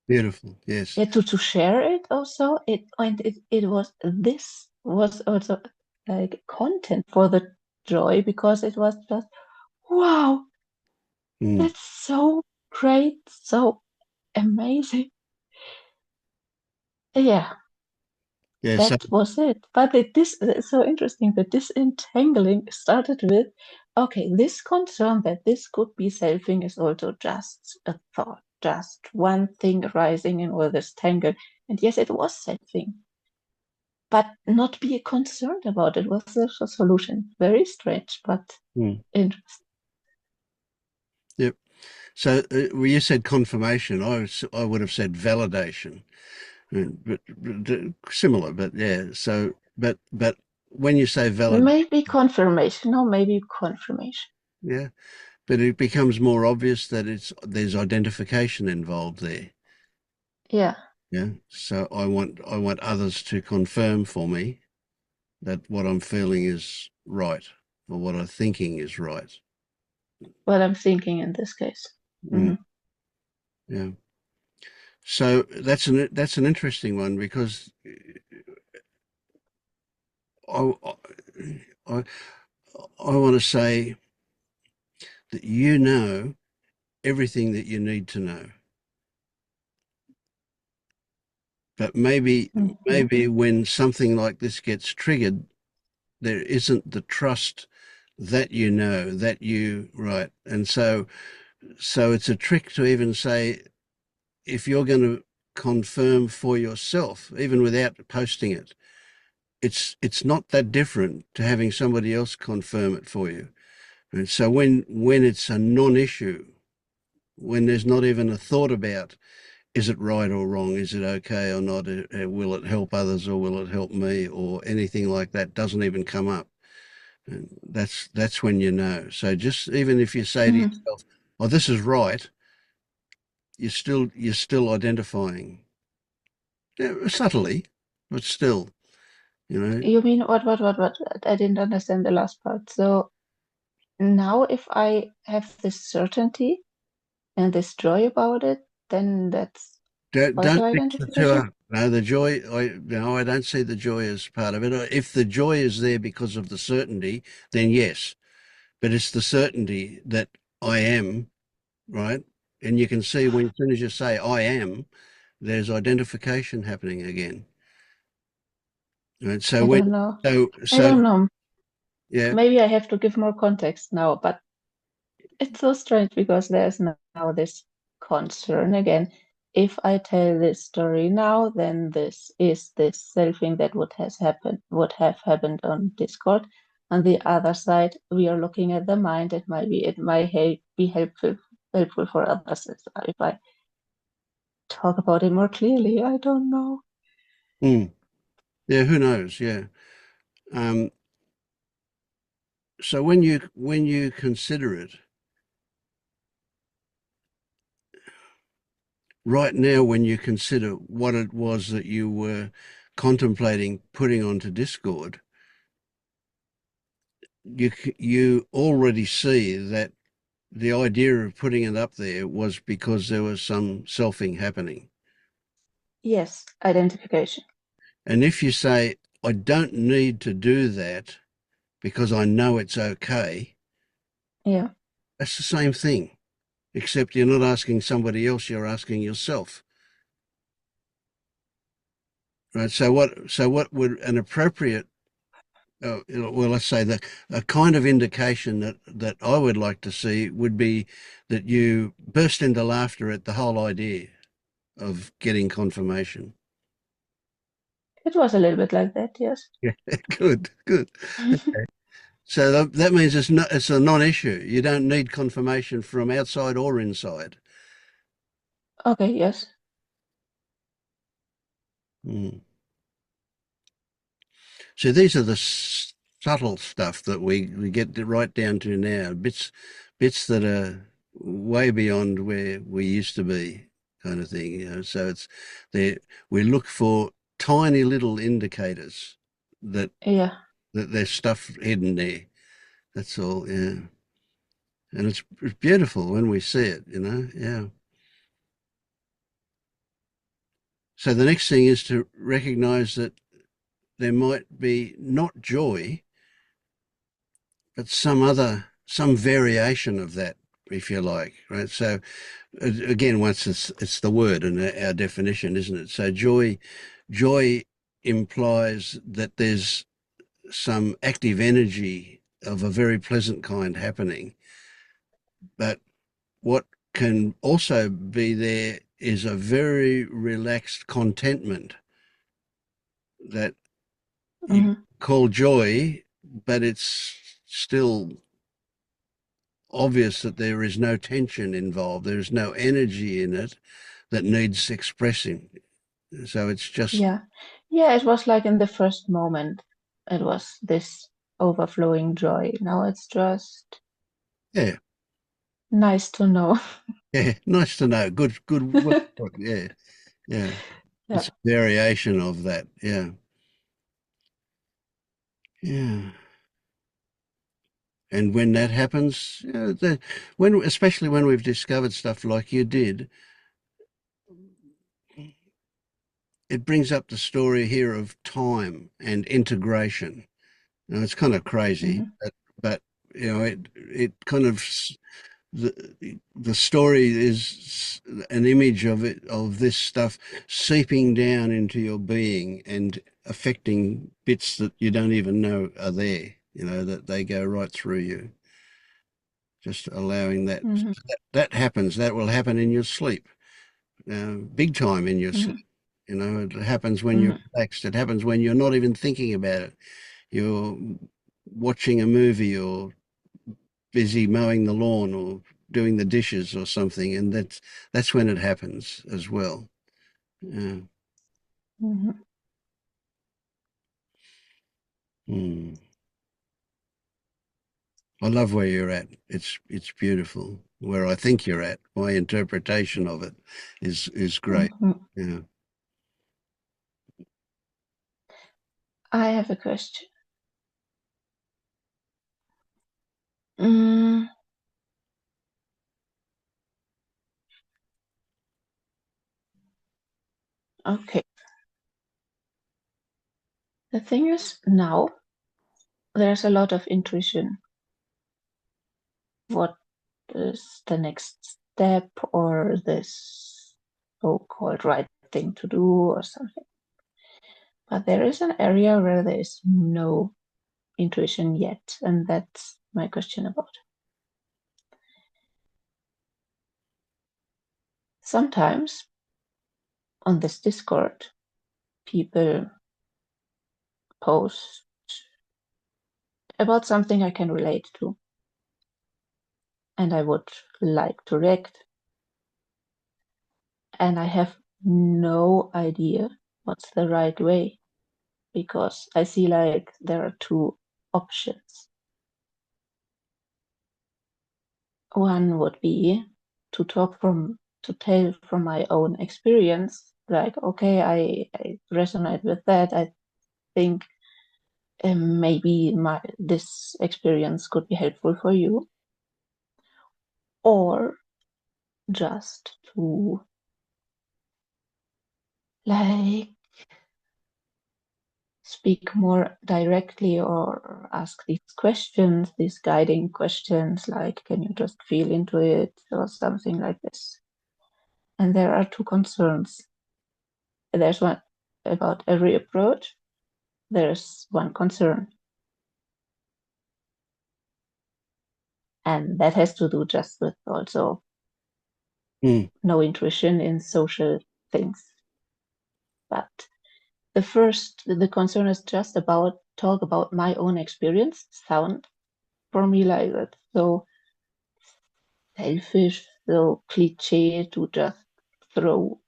Beautiful. Yes. yeah, to share it also. It was this was also like content for the joy because it was just wow, Mm. that's so great, so amazing. Yeah, Yeah. So that was it. But it's so interesting that this entangling started with, okay, this concern that this could be selfing is also just a thought, just one thing rising in all this tangle. And yes, it was selfing, but not be concerned about it was the solution. Very strange, but interesting. yep. So when you said confirmation, I would have said validation, but similar. But yeah. So but when you say valid, Maybe confirmation, no, maybe confirmation. yeah, but it becomes more obvious that there's identification involved there. Yeah. Yeah. So I want others to confirm for me that what I'm feeling is right or what I'm thinking is right. What I'm thinking in this case. Mm, Hmm. yeah. So that's an interesting one because I I I want to say that you know everything that you need to know, but Hmm. maybe when something like this gets triggered, there isn't the trust that you know that you right, and so it's a trick to even say if you're going to confirm for yourself, even without posting it, it's not that different to having somebody else confirm it for you. And so when it's a non-issue, when there's not even a thought about is it right or wrong, is it okay or not, will it help others or will it help me or anything like that doesn't even come up. And that's when you know. So just even if you say to Hmm. yourself, "Oh, this is right," you're still identifying, yeah, subtly, but still, you know. You mean what? I didn't understand the last part. So now if I have this certainty and this joy about it, then that's Don't also mix the two identification? up. No, the joy. No, I don't see the joy as part of it. If the joy is there because of the certainty, then yes. But it's the certainty that I am right, and you can see when as soon as you say I am, there's identification happening again. Right. So I when don't know. so I so don't know. yeah. Maybe I have to give more context now, but it's so strange because there's now this concern again. If I tell this story now, then this is this selfing that would have happened on Discord. On the other side, we are looking at the mind. It might be helpful for others if I talk about it more clearly. I don't know. Mm, yeah, who knows? Yeah. Um, so when you consider it right now, when you consider what it was that you were contemplating putting onto Discord, you already see that the idea of putting it up there was because there was some selfing happening. Yes, identification. And if you say, I don't need to do that because I know it's okay, Yeah, that's the same thing, except you're not asking somebody else, you're asking yourself. Right. So what would an appropriate well, let's say that a kind of indication that I would like to see would be that you burst into laughter at the whole idea of getting confirmation. it was a little bit like that. Yes. Yeah, good, good. So that means it's a non-issue. You don't need confirmation from outside or inside. Okay. Yes. Mm. So these are the subtle stuff that we get right down to now, bits that are way beyond where we used to be, kind of thing. So it's there. We look for tiny little indicators that Yeah. that there's stuff hidden there. That's all. Yeah, and it's beautiful when we see it. Yeah. So the next thing is to recognize that there might be not joy, but some variation of that, if you like, right? So again, once it's the word and our definition, isn't it? So joy joy implies that there's some active energy of a very pleasant kind happening. But what can also be there is a very relaxed contentment that you Mhm. call joy, but it's still obvious that there is no tension involved. There is no energy in it that needs expressing. So it's just, Yeah. Yeah, it was like in the first moment, it was this overflowing joy. Now it's just yeah, nice to know. yeah, nice to know. Good work. Yeah, yeah. Yeah. It's a variation of that. Yeah, yeah. And when that happens, you know, especially when we've discovered stuff like you did, it brings up the story here of time and integration. Now, it's kind of crazy, Mhm. but you know, it kind of the story is an image of it, of this stuff seeping down into your being and affecting bits that you don't even know are there. You know, that they go right through you. Just allowing that Mhm. that happens. That will happen in your sleep, big time in your sleep. Mhm. You know, it happens when you're Mhm. relaxed. It happens when you're not even thinking about it. You're watching a movie or busy mowing the lawn or doing the dishes or something, and that's when it happens as well. Yeah. Mhm. Hmm. I love where you're at. It's beautiful. Where I think you're at, my interpretation of it is great. Mhm. Yeah. I have a question. Mm, okay. The thing is, now there's a lot of intuition. What is the next step or this so-called right thing to do or something? But there is an area where there is no intuition yet, and that's my question about. Sometimes on this Discord, people post about something I can relate to, and I would like to react, and I have no idea what's the right way because I see like there are two options. One would be to tell from my own experience, like, okay, I resonate with that. I think maybe this experience could be helpful for you, or just to like speak more directly or ask these questions, these guiding questions, like, can you just feel into it or something like this. And there are two concerns. There's one about every approach. There's one concern. And that has to do just with also Hmm. no intuition in social things. But the concern is just about talk about my own experience, sound for me like that. So selfish, so cliche to just throw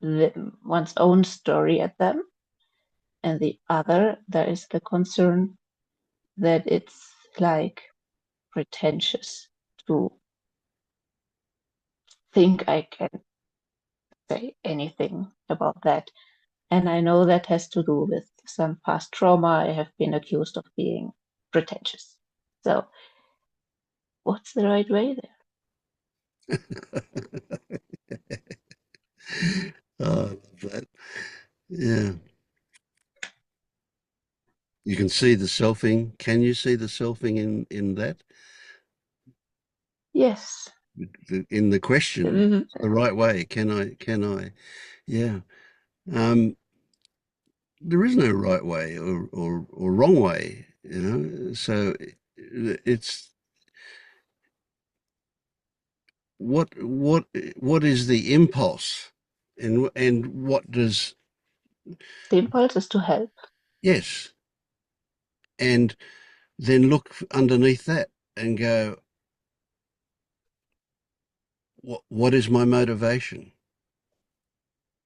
one's own story at them. And the other, there is the concern that it's like pretentious to think I can say anything about that. And I know that has to do with some past trauma. I have been accused of being pretentious. So, what's the right way Oh, I love that. Yeah. You can see the selfing. Can you see the selfing in that? there? Yes. In the question, Mhm. the right way. Can I? Yeah. Um, there is no right way or wrong way, you know. So it's what is the impulse, and what does The impulse is to help. yes, and then look underneath that and go, what is my motivation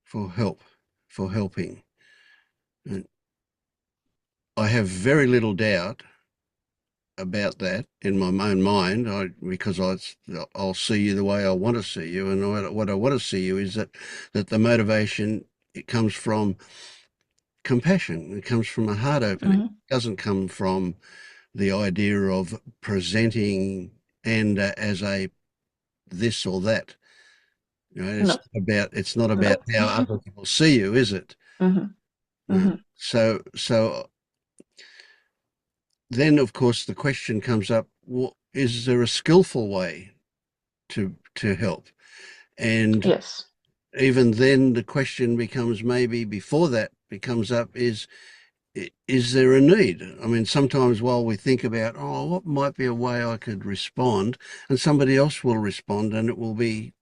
for help, for helping? And I have very little doubt about that in my own mind, because I'll see you the way I want to see you, and what I want to see you is that the motivation, it comes from compassion. It comes from a heart opening. Mm-hmm. It doesn't come from the idea of presenting and as a this or that. You know, No, it's not about no. how other people see you, is it? Mm-hmm. Mm-hmm. So then, of course, the question comes up: is there a skillful way to help? And Yes. even then, the question becomes, maybe before that becomes up, is there a need? I mean, sometimes while we think about, oh, what might be a way I could respond, and somebody else will respond, and it will be,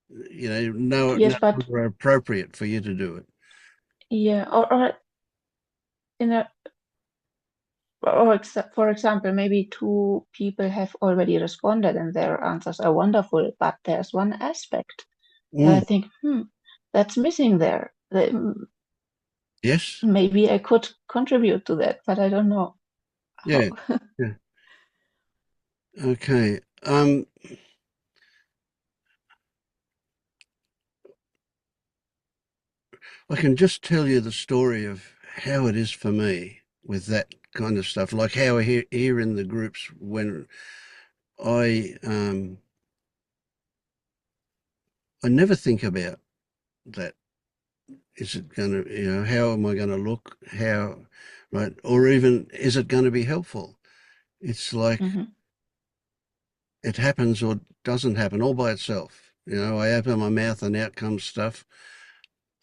no Yes, but longer appropriate for you to do it. yeah, or in a for example, maybe two people have already responded and their answers are wonderful, but there's one aspect that I Mm, think, that's missing there. yes. Maybe I could contribute to that, but I don't know Yeah. how. Yeah. Okay. I can just tell you the story of how it is for me with that kind of stuff, like how here in the groups, when I I never think about that. Is it going to, how am I going to look? How, right? Or even, is it going to be helpful? It's like Hmm. it happens or doesn't happen all by itself. I open my mouth and out comes stuff.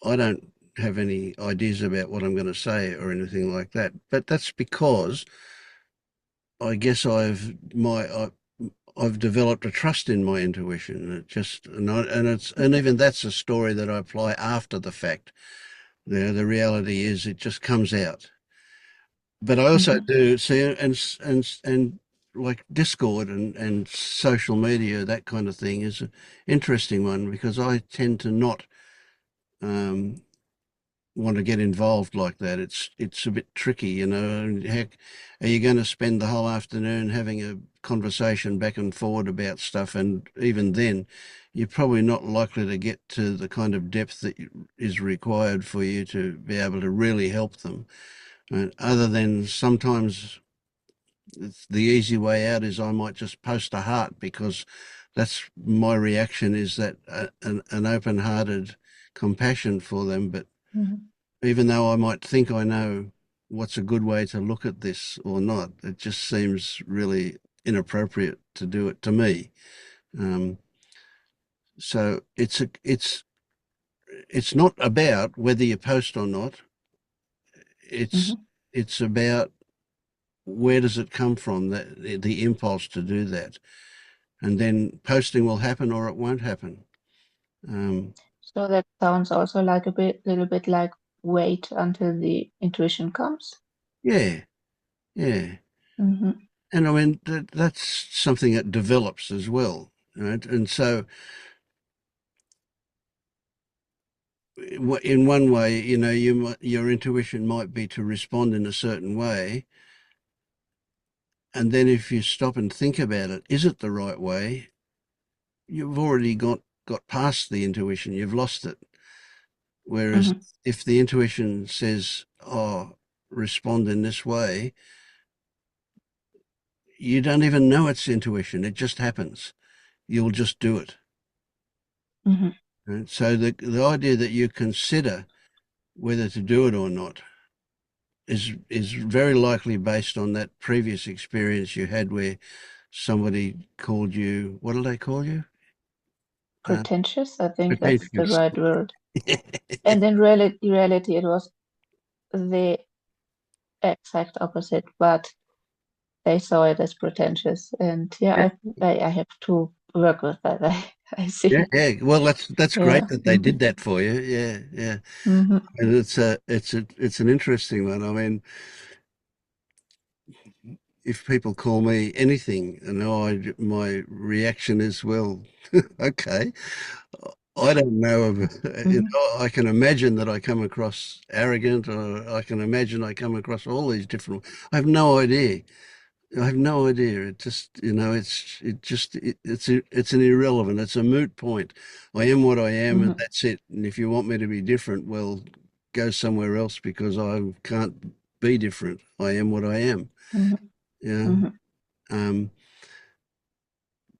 I don't have any ideas about what I'm going to say or anything like that. But that's because I guess I've developed a trust in my intuition. It just and even that's a story that I apply after the fact. The reality is it just comes out. But I also Hmm. do see, and like Discord and social media, that kind of thing is an interesting one, because I tend to not um, want to get involved like that. It's a bit tricky, and heck, are you going to spend the whole afternoon having a conversation back and forward about stuff? And even then, you're probably not likely to get to the kind of depth that is required for you to be able to really help them. Other than sometimes the easy way out is I might just post a heart, because that's my reaction, is that an open-hearted compassion for them. But Hmm. even though I might think I know what's a good way to look at this or not, it just seems really inappropriate to do it to me. Um, so it's not about whether you post or not. It's Hmm. it's about, where does it come from, that the impulse to do that, and then posting will happen or it won't happen. Um, So that sounds also like little bit like wait until the intuition comes. yeah, yeah. Hmm. And I mean, that's something that develops as well, right? And so, in one way, your intuition might be to respond in a certain way. And then if you stop and think about it, is it the right way? You've already got past the intuition, you've lost it. Whereas Hmm. if the intuition says, oh, respond in this way, you don't even know it's intuition. It just happens. You'll just do it. Hmm. Right? So the idea that you consider whether to do it or not is very likely based on that previous experience you had, where somebody called you, what do they call you? Uh, Pretentious, I think that's the Pretentious. right word. And in reality, it was the exact opposite, but they saw it as pretentious. And yeah, I have to work with that. I Yeah, see. yeah. Well, that's great Yeah. that they did that for you. Yeah, yeah. Hmm. And it's an interesting one. I mean, if people call me anything, and my reaction is, well, okay. I don't know of, Hmm. I can imagine that I come across arrogant, or I can imagine I come across all these different. I have no idea. I have no idea. It just, it's an irrelevant. It's a moot point. I am what I am, and Hmm. that's it. And if you want me to be different, well, go somewhere else because I can't be different. I am what I am. Hmm. Yeah. Hmm. Um,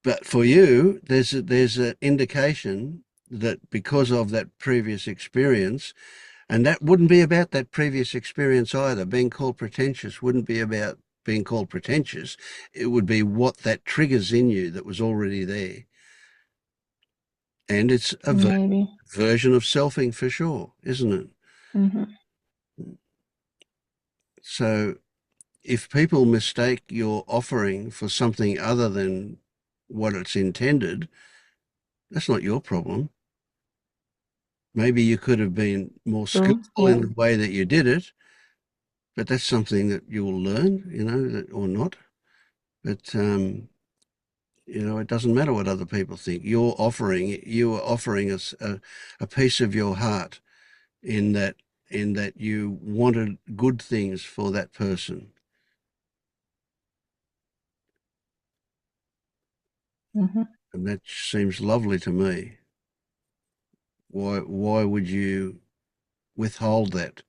but for you, there's an indication that because of that previous experience, and that wouldn't be about that previous experience either. Being called pretentious wouldn't be about being called pretentious. It would be what that triggers in you that was already there. And it's a Maybe. version of selfing for sure, isn't it? Hmm. So if people mistake your offering for something other than what it's intended, that's not your problem. Maybe you could have been more True. skillful Yeah. in the way that you did it, but that's something that you will learn, or not. But it doesn't matter what other people think. You are offering us a piece of your heart in that you wanted good things for that person. Hmm. And that seems lovely to me. Why would you withhold that?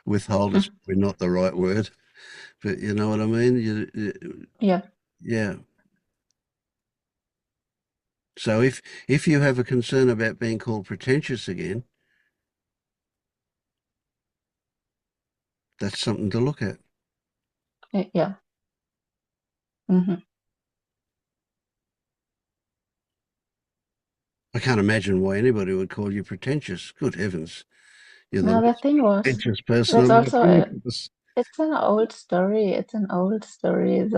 Withhold is probably not the right word, but you know what I mean? Yeah. Yeah. So if you have a concern about being called pretentious again, that's something to look at. Yeah. Hmm. I can't imagine why anybody would call you pretentious. Good heavens. You're the Now the least thing was, pretentious person that's I've ever also come a, across. it's an old story. It's an old story.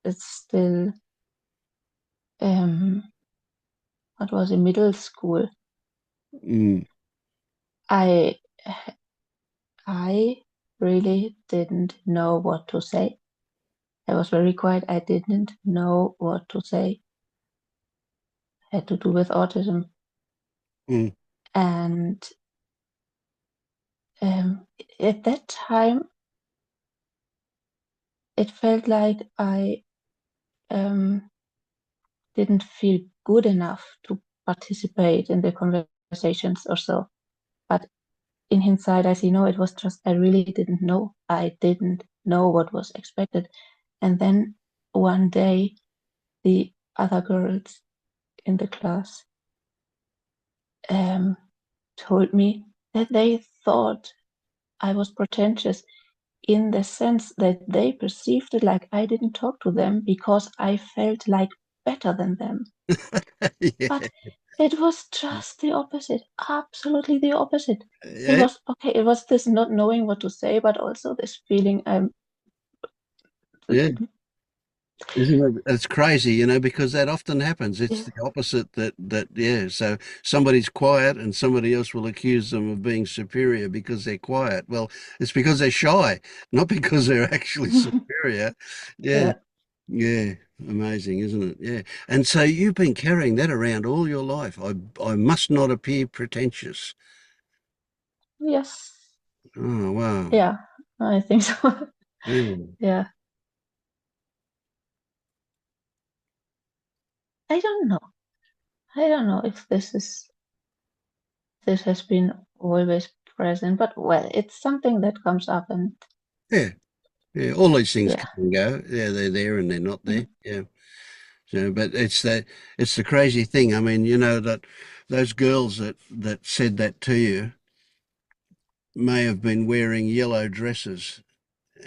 It's still, um, what was in middle school. Mm, I, I really didn't know what to say. I was very quiet. I didn't know what to say. Had to do with autism. mm. And at that time, it felt like I um, didn't feel good enough to participate in the conversations or so. But in hindsight, I see no, it was just I really didn't know. I didn't know what was expected. And then one day, the other girls in the class um, told me that they thought I was pretentious in the sense that they perceived it like I didn't talk to them because I felt like better than them. Yeah. But it was just the opposite, absolutely the opposite. It Yeah. was okay, it was this not knowing what to say, but also this feeling Yeah. Isn't it? It's crazy, because that often happens. It's yeah, the opposite yeah. So somebody's quiet and somebody else will accuse them of being superior because they're quiet. Well, it's because they're shy, not because they're actually superior. Yeah. yeah, Yeah. Amazing, isn't it? Yeah. And so you've been carrying that around all your life. I must not appear pretentious. yes, Oh, wow. yeah, I think so. Yeah. Yeah, I don't know. I don't know if this has been always present, but well, it's something that comes up and Yeah. Yeah. All these things yeah. come and go. Yeah, they're there and they're not Mm. there. Yeah. So, but it's the crazy thing. I mean, that those girls that said that to you may have been wearing yellow dresses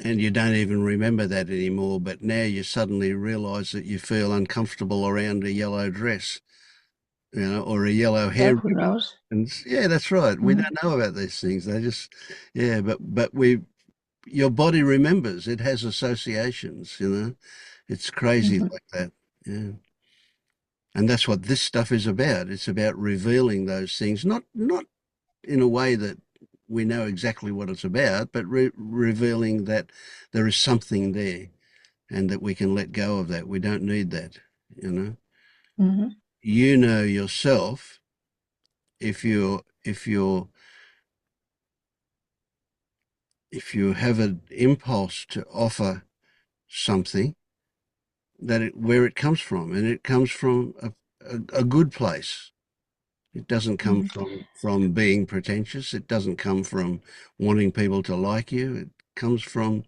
and you don't even remember that anymore, but now you suddenly realize that you feel uncomfortable around a yellow dress. or a yellow Yeah, hair who ribbon. knows? And yeah, that's right. We Mm-hmm. don't know about these things. They just, yeah, but your body remembers. It has associations. It's crazy Mm-hmm. like that. Yeah. And that's what this stuff is about. It's about revealing those things, not in a way that we know exactly what it's about, but revealing that there is something there and that we can let go of that. We don't need that, you know. Mm-hmm. You know yourself if you have an impulse to offer something where it comes from, and it comes from a good place. It doesn't come Mm-hmm. from being pretentious. It doesn't come from wanting people to like you. It comes from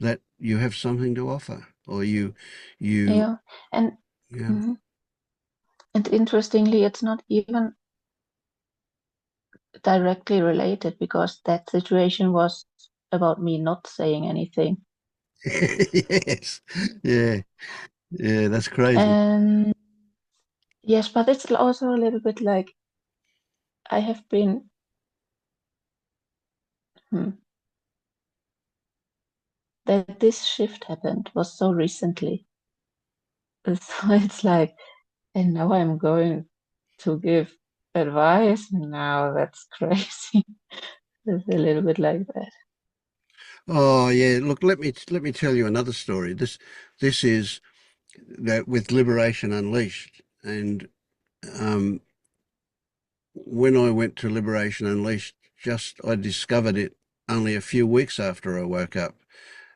that you have something to offer, or you Yeah, and yeah. mhm. And interestingly, it's not even directly related because that situation was about me not saying anything. Yes, yeah, yeah. That's crazy. And yes, but it's also a little bit like I have been, hmm, that this shift happened was so recently. So it's like, and now I'm going to give advice. Now that's crazy. It's a little bit like that. Oh yeah. Look, let me tell you another story. This is that with Liberation Unleashed, and um, when I went to Liberation Unleashed, I discovered it only a few weeks after I woke up.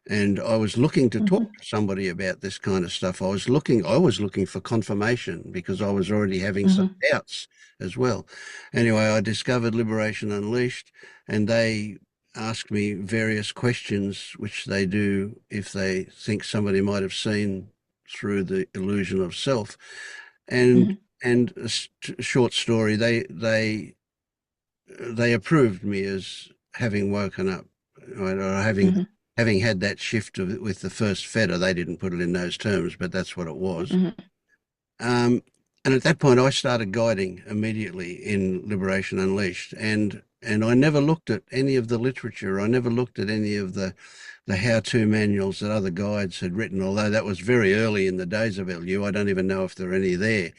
And I was looking to talk Mm-hmm. to somebody about this kind of stuff. I was looking for confirmation because I was already having some Mm-hmm. doubts as well. Anyway, I discovered Liberation Unleashed, and they asked me various questions, which they do if they think somebody might have seen through the illusion of self. And Mm-hmm. and short story, they approved me as having woken up, right, or having Mm-hmm. having had that shift with the first fetter. They didn't put it in those terms, but that's what it was. Mm-hmm. Um, and at that point, I started guiding immediately in Liberation Unleashed, and I never looked at any of the literature. I never looked at any of the how-to manuals that other guides had written, although that was very early in the days of LU. I don't even know if there are any there.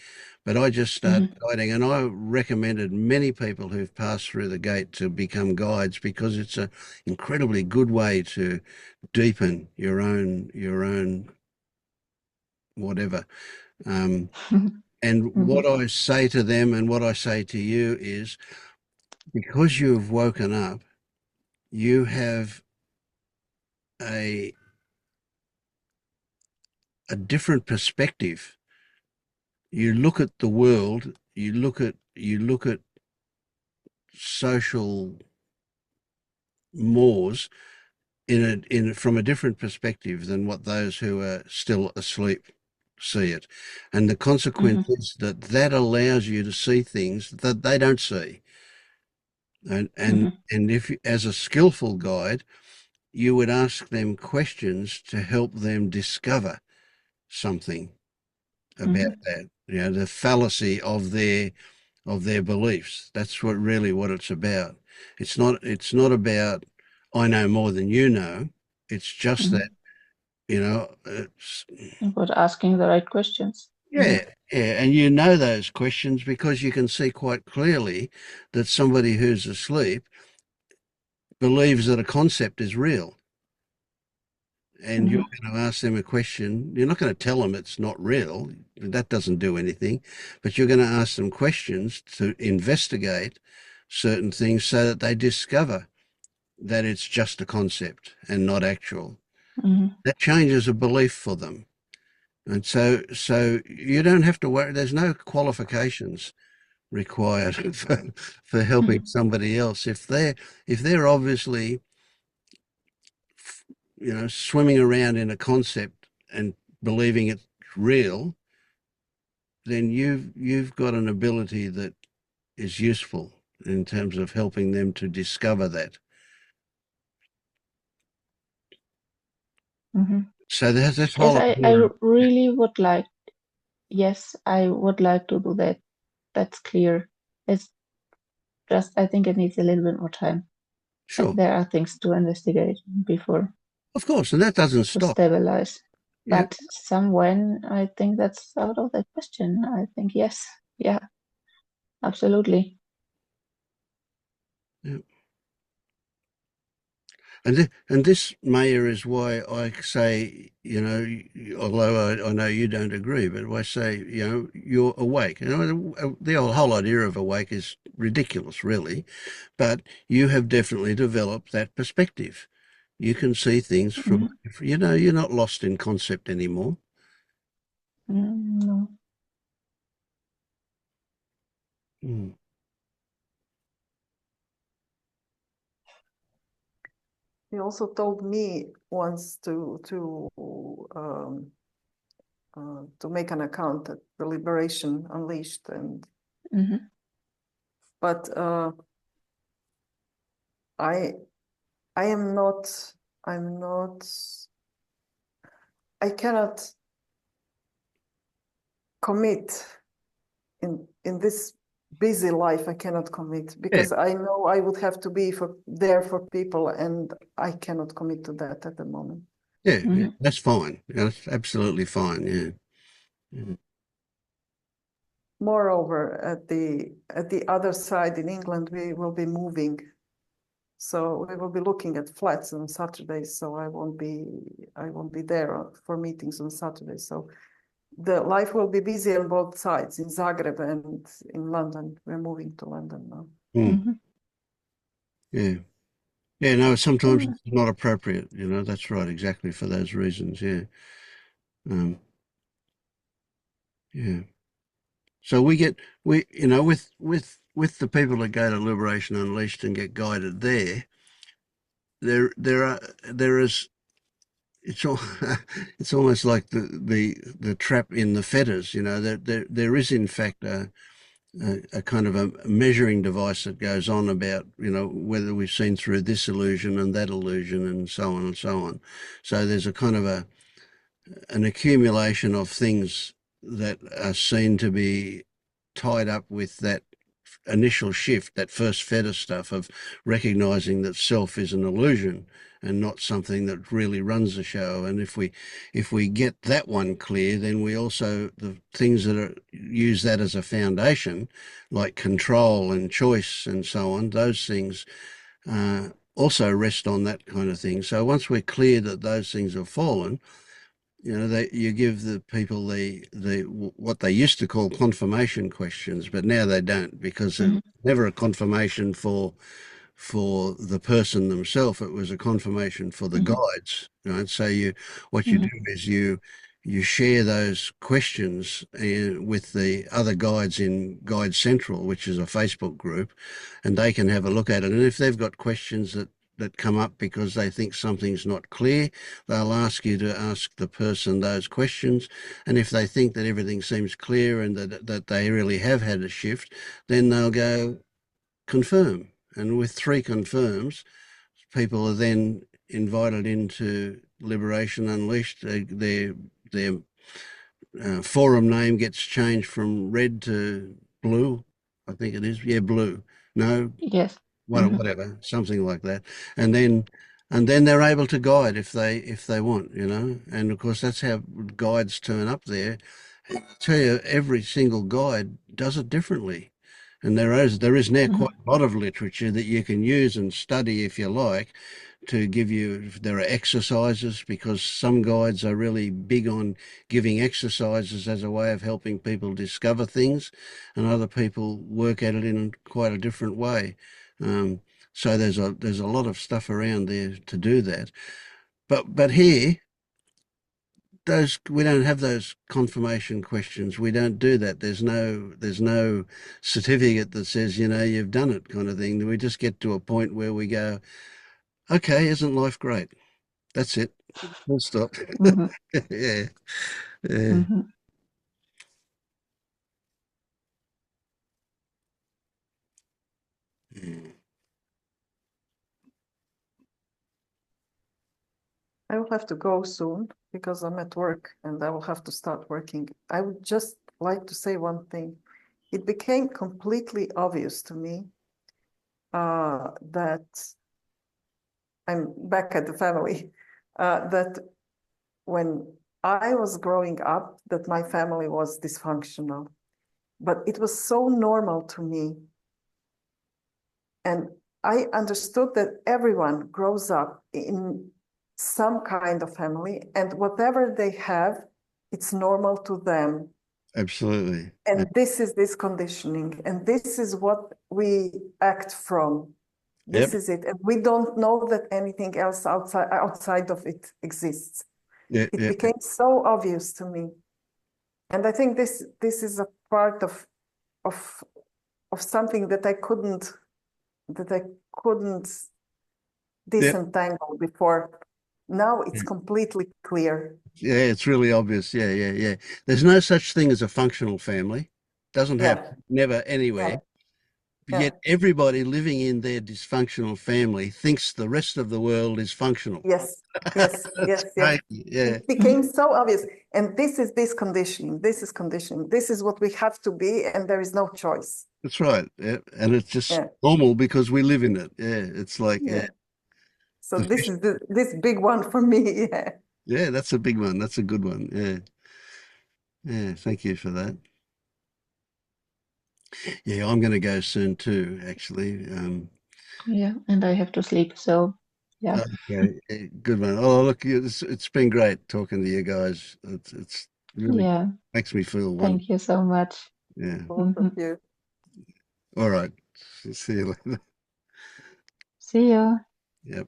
But I just started Mm-hmm. guiding, and I recommended many people who've passed through the gate to become guides because it's an incredibly good way to deepen your own whatever. Um, and Mm-hmm. what I say to them and what I say to you is because you've woken up, you have a a different perspective. You look at the world, you look at social mores in from a different perspective than what those who are still asleep see it. And the consequence Mm-hmm. is that allows you to see things that they don't see. And and Mm-hmm. and if as a skillful guide, you would ask them questions to help them discover something about Mm-hmm. that, the fallacy of their beliefs. That's what it's about. It's not about I know more than you know. It's just that, Mm-hmm. But asking the right questions. yeah, Mm-hmm. yeah, and you know those questions because you can see quite clearly that somebody who's asleep believes that a concept is real. And you're Mm-hmm. going to ask them a question. You're not going to tell them it's not real. That doesn't do anything. But you're going to ask them questions to investigate certain things so that they discover that it's just a concept and not actual. Mm-hmm. That changes a belief for them. And so you don't have to worry. There's no qualifications required for helping Mm-hmm. somebody else. If they're obviously, swimming around in a concept and believing it's real, then you've got an ability that is useful in terms of helping them to discover that. Mm-hmm. So there's this Yes, whole I idea of, really would like, yes, I would like to do that that's clear. It's just, I think it needs a little bit more time. Sure. There are things to investigate before Of course, and that doesn't to stop. stabilize. Yeah. But some when, I think that's out of the question. I think yes, yeah, absolutely. Yeah. And this, Maja, is why I say, you know, although I know you don't agree, but I say, you know, you're awake. You know, the whole idea of awake is ridiculous, really, but you have definitely developed that perspective. You can see things from, you know, you're not lost in concept anymore. No. Mm. He also told me once to make an account at the Liberation Unleashed, and but I am not. I'm not. I cannot commit in this busy life. I cannot commit because I know I would have to be there for people, and I cannot commit to that at the moment. Yeah, that's fine. That's absolutely fine. Yeah. Yeah. Moreover, at the other side in England, we will be moving, so we will be looking at flats on Saturdays. So I won't be there for meetings on Saturdays. So the life will be busy on both sides, in Zagreb and in London. We're moving to London now. Yeah. Yeah, no, sometimes it's not appropriate, you know, that's right, exactly for those reasons, yeah. Yeah. So you know, with the people that go to Liberation Unleashed and get guided there is it's all it's almost like the trap in the fetters, you know, there is in fact a kind of a measuring device that goes on about, you know, whether we've seen through this illusion and that illusion and so on and so on. So there's a kind of an accumulation of things that are seen to be tied up with that initial shift, that first feta stuff of recognizing that self is an illusion and not something that really runs the show. And if we get that one clear, then we also, the things that use that as a foundation, like control and choice and so on, those things also rest on that kind of thing. So once we're clear that those things have fallen, you know, you give the people the what they used to call confirmation questions, but now they don't, because it's never a confirmation for the person themselves. It was a confirmation for the guides, right? So what you do is you share those questions with the other guides in Guide Central, which is a Facebook group, and they can have a look at it. And if they've got questions that come up because they think something's not clear, they'll ask you to ask the person those questions. And if they think that everything seems clear and that they really have had a shift, then they'll go confirm. And with 3 confirms, people are then invited into Liberation Unleashed. Their forum name gets changed from red to blue, I think it is. Yeah, blue. No, Yes. whatever, something like that. And then they're able to guide if they want, you know. And of course that's how guides turn up there. I tell you, every single guide does it differently. And there is now quite a lot of literature that you can use and study if you like, to give you, there are exercises, because some guides are really big on giving exercises as a way of helping people discover things, and other people work at it in quite a different way. So there's a lot of stuff around there to do that. But here, we don't have those confirmation questions. We don't do that. There's no certificate that says, you know, you've done it, kind of thing. We just get to a point where we go, okay, isn't life great? That's it. Full stop. Yeah. Yeah. I will have to go soon because I'm at work and I will have to start working. I would just like to say one thing. it became completely obvious to me that I'm back at the family, that when I was growing up, that my family was dysfunctional, but it was so normal to me. And I understood that everyone grows up in some kind of family, and whatever they have, it's normal to them. Absolutely. And this is this conditioning, and this is what we act from. This Yep. is it. And we don't know that anything else outside of it exists. Yeah. It Yeah. became so obvious to me. And I think this is a part of something that I couldn't Yep. disentangle before. Now it's completely clear. Yeah, it's really obvious. Yeah, yeah, yeah. There's no such thing as a functional family. Doesn't Yeah, happen. Never anywhere. yeah, But yeah. yet everybody living in their dysfunctional family thinks the rest of the world is functional. Yes, yes, That's yes, yes. crazy. Yeah, It became so obvious. And this is this conditioning. This is conditioning. This is what we have to be, and there is no choice. that's right. Yeah. And it's just Yeah, normal because we live in it. Yeah, it's like, yeah, yeah. So this is this big one for me. Yeah. yeah, that's a big one. That's a good one. Yeah. Yeah, thank you for that. Yeah, I'm going to go soon too, actually. Yeah, and I have to sleep. So, yeah. Okay, good one. Oh, look, it's been great talking to you guys. It's really Yeah. makes me feel Thank wonderful. you so much. Yeah. Both of Hmm. you. All right. See you later. See you. Yep.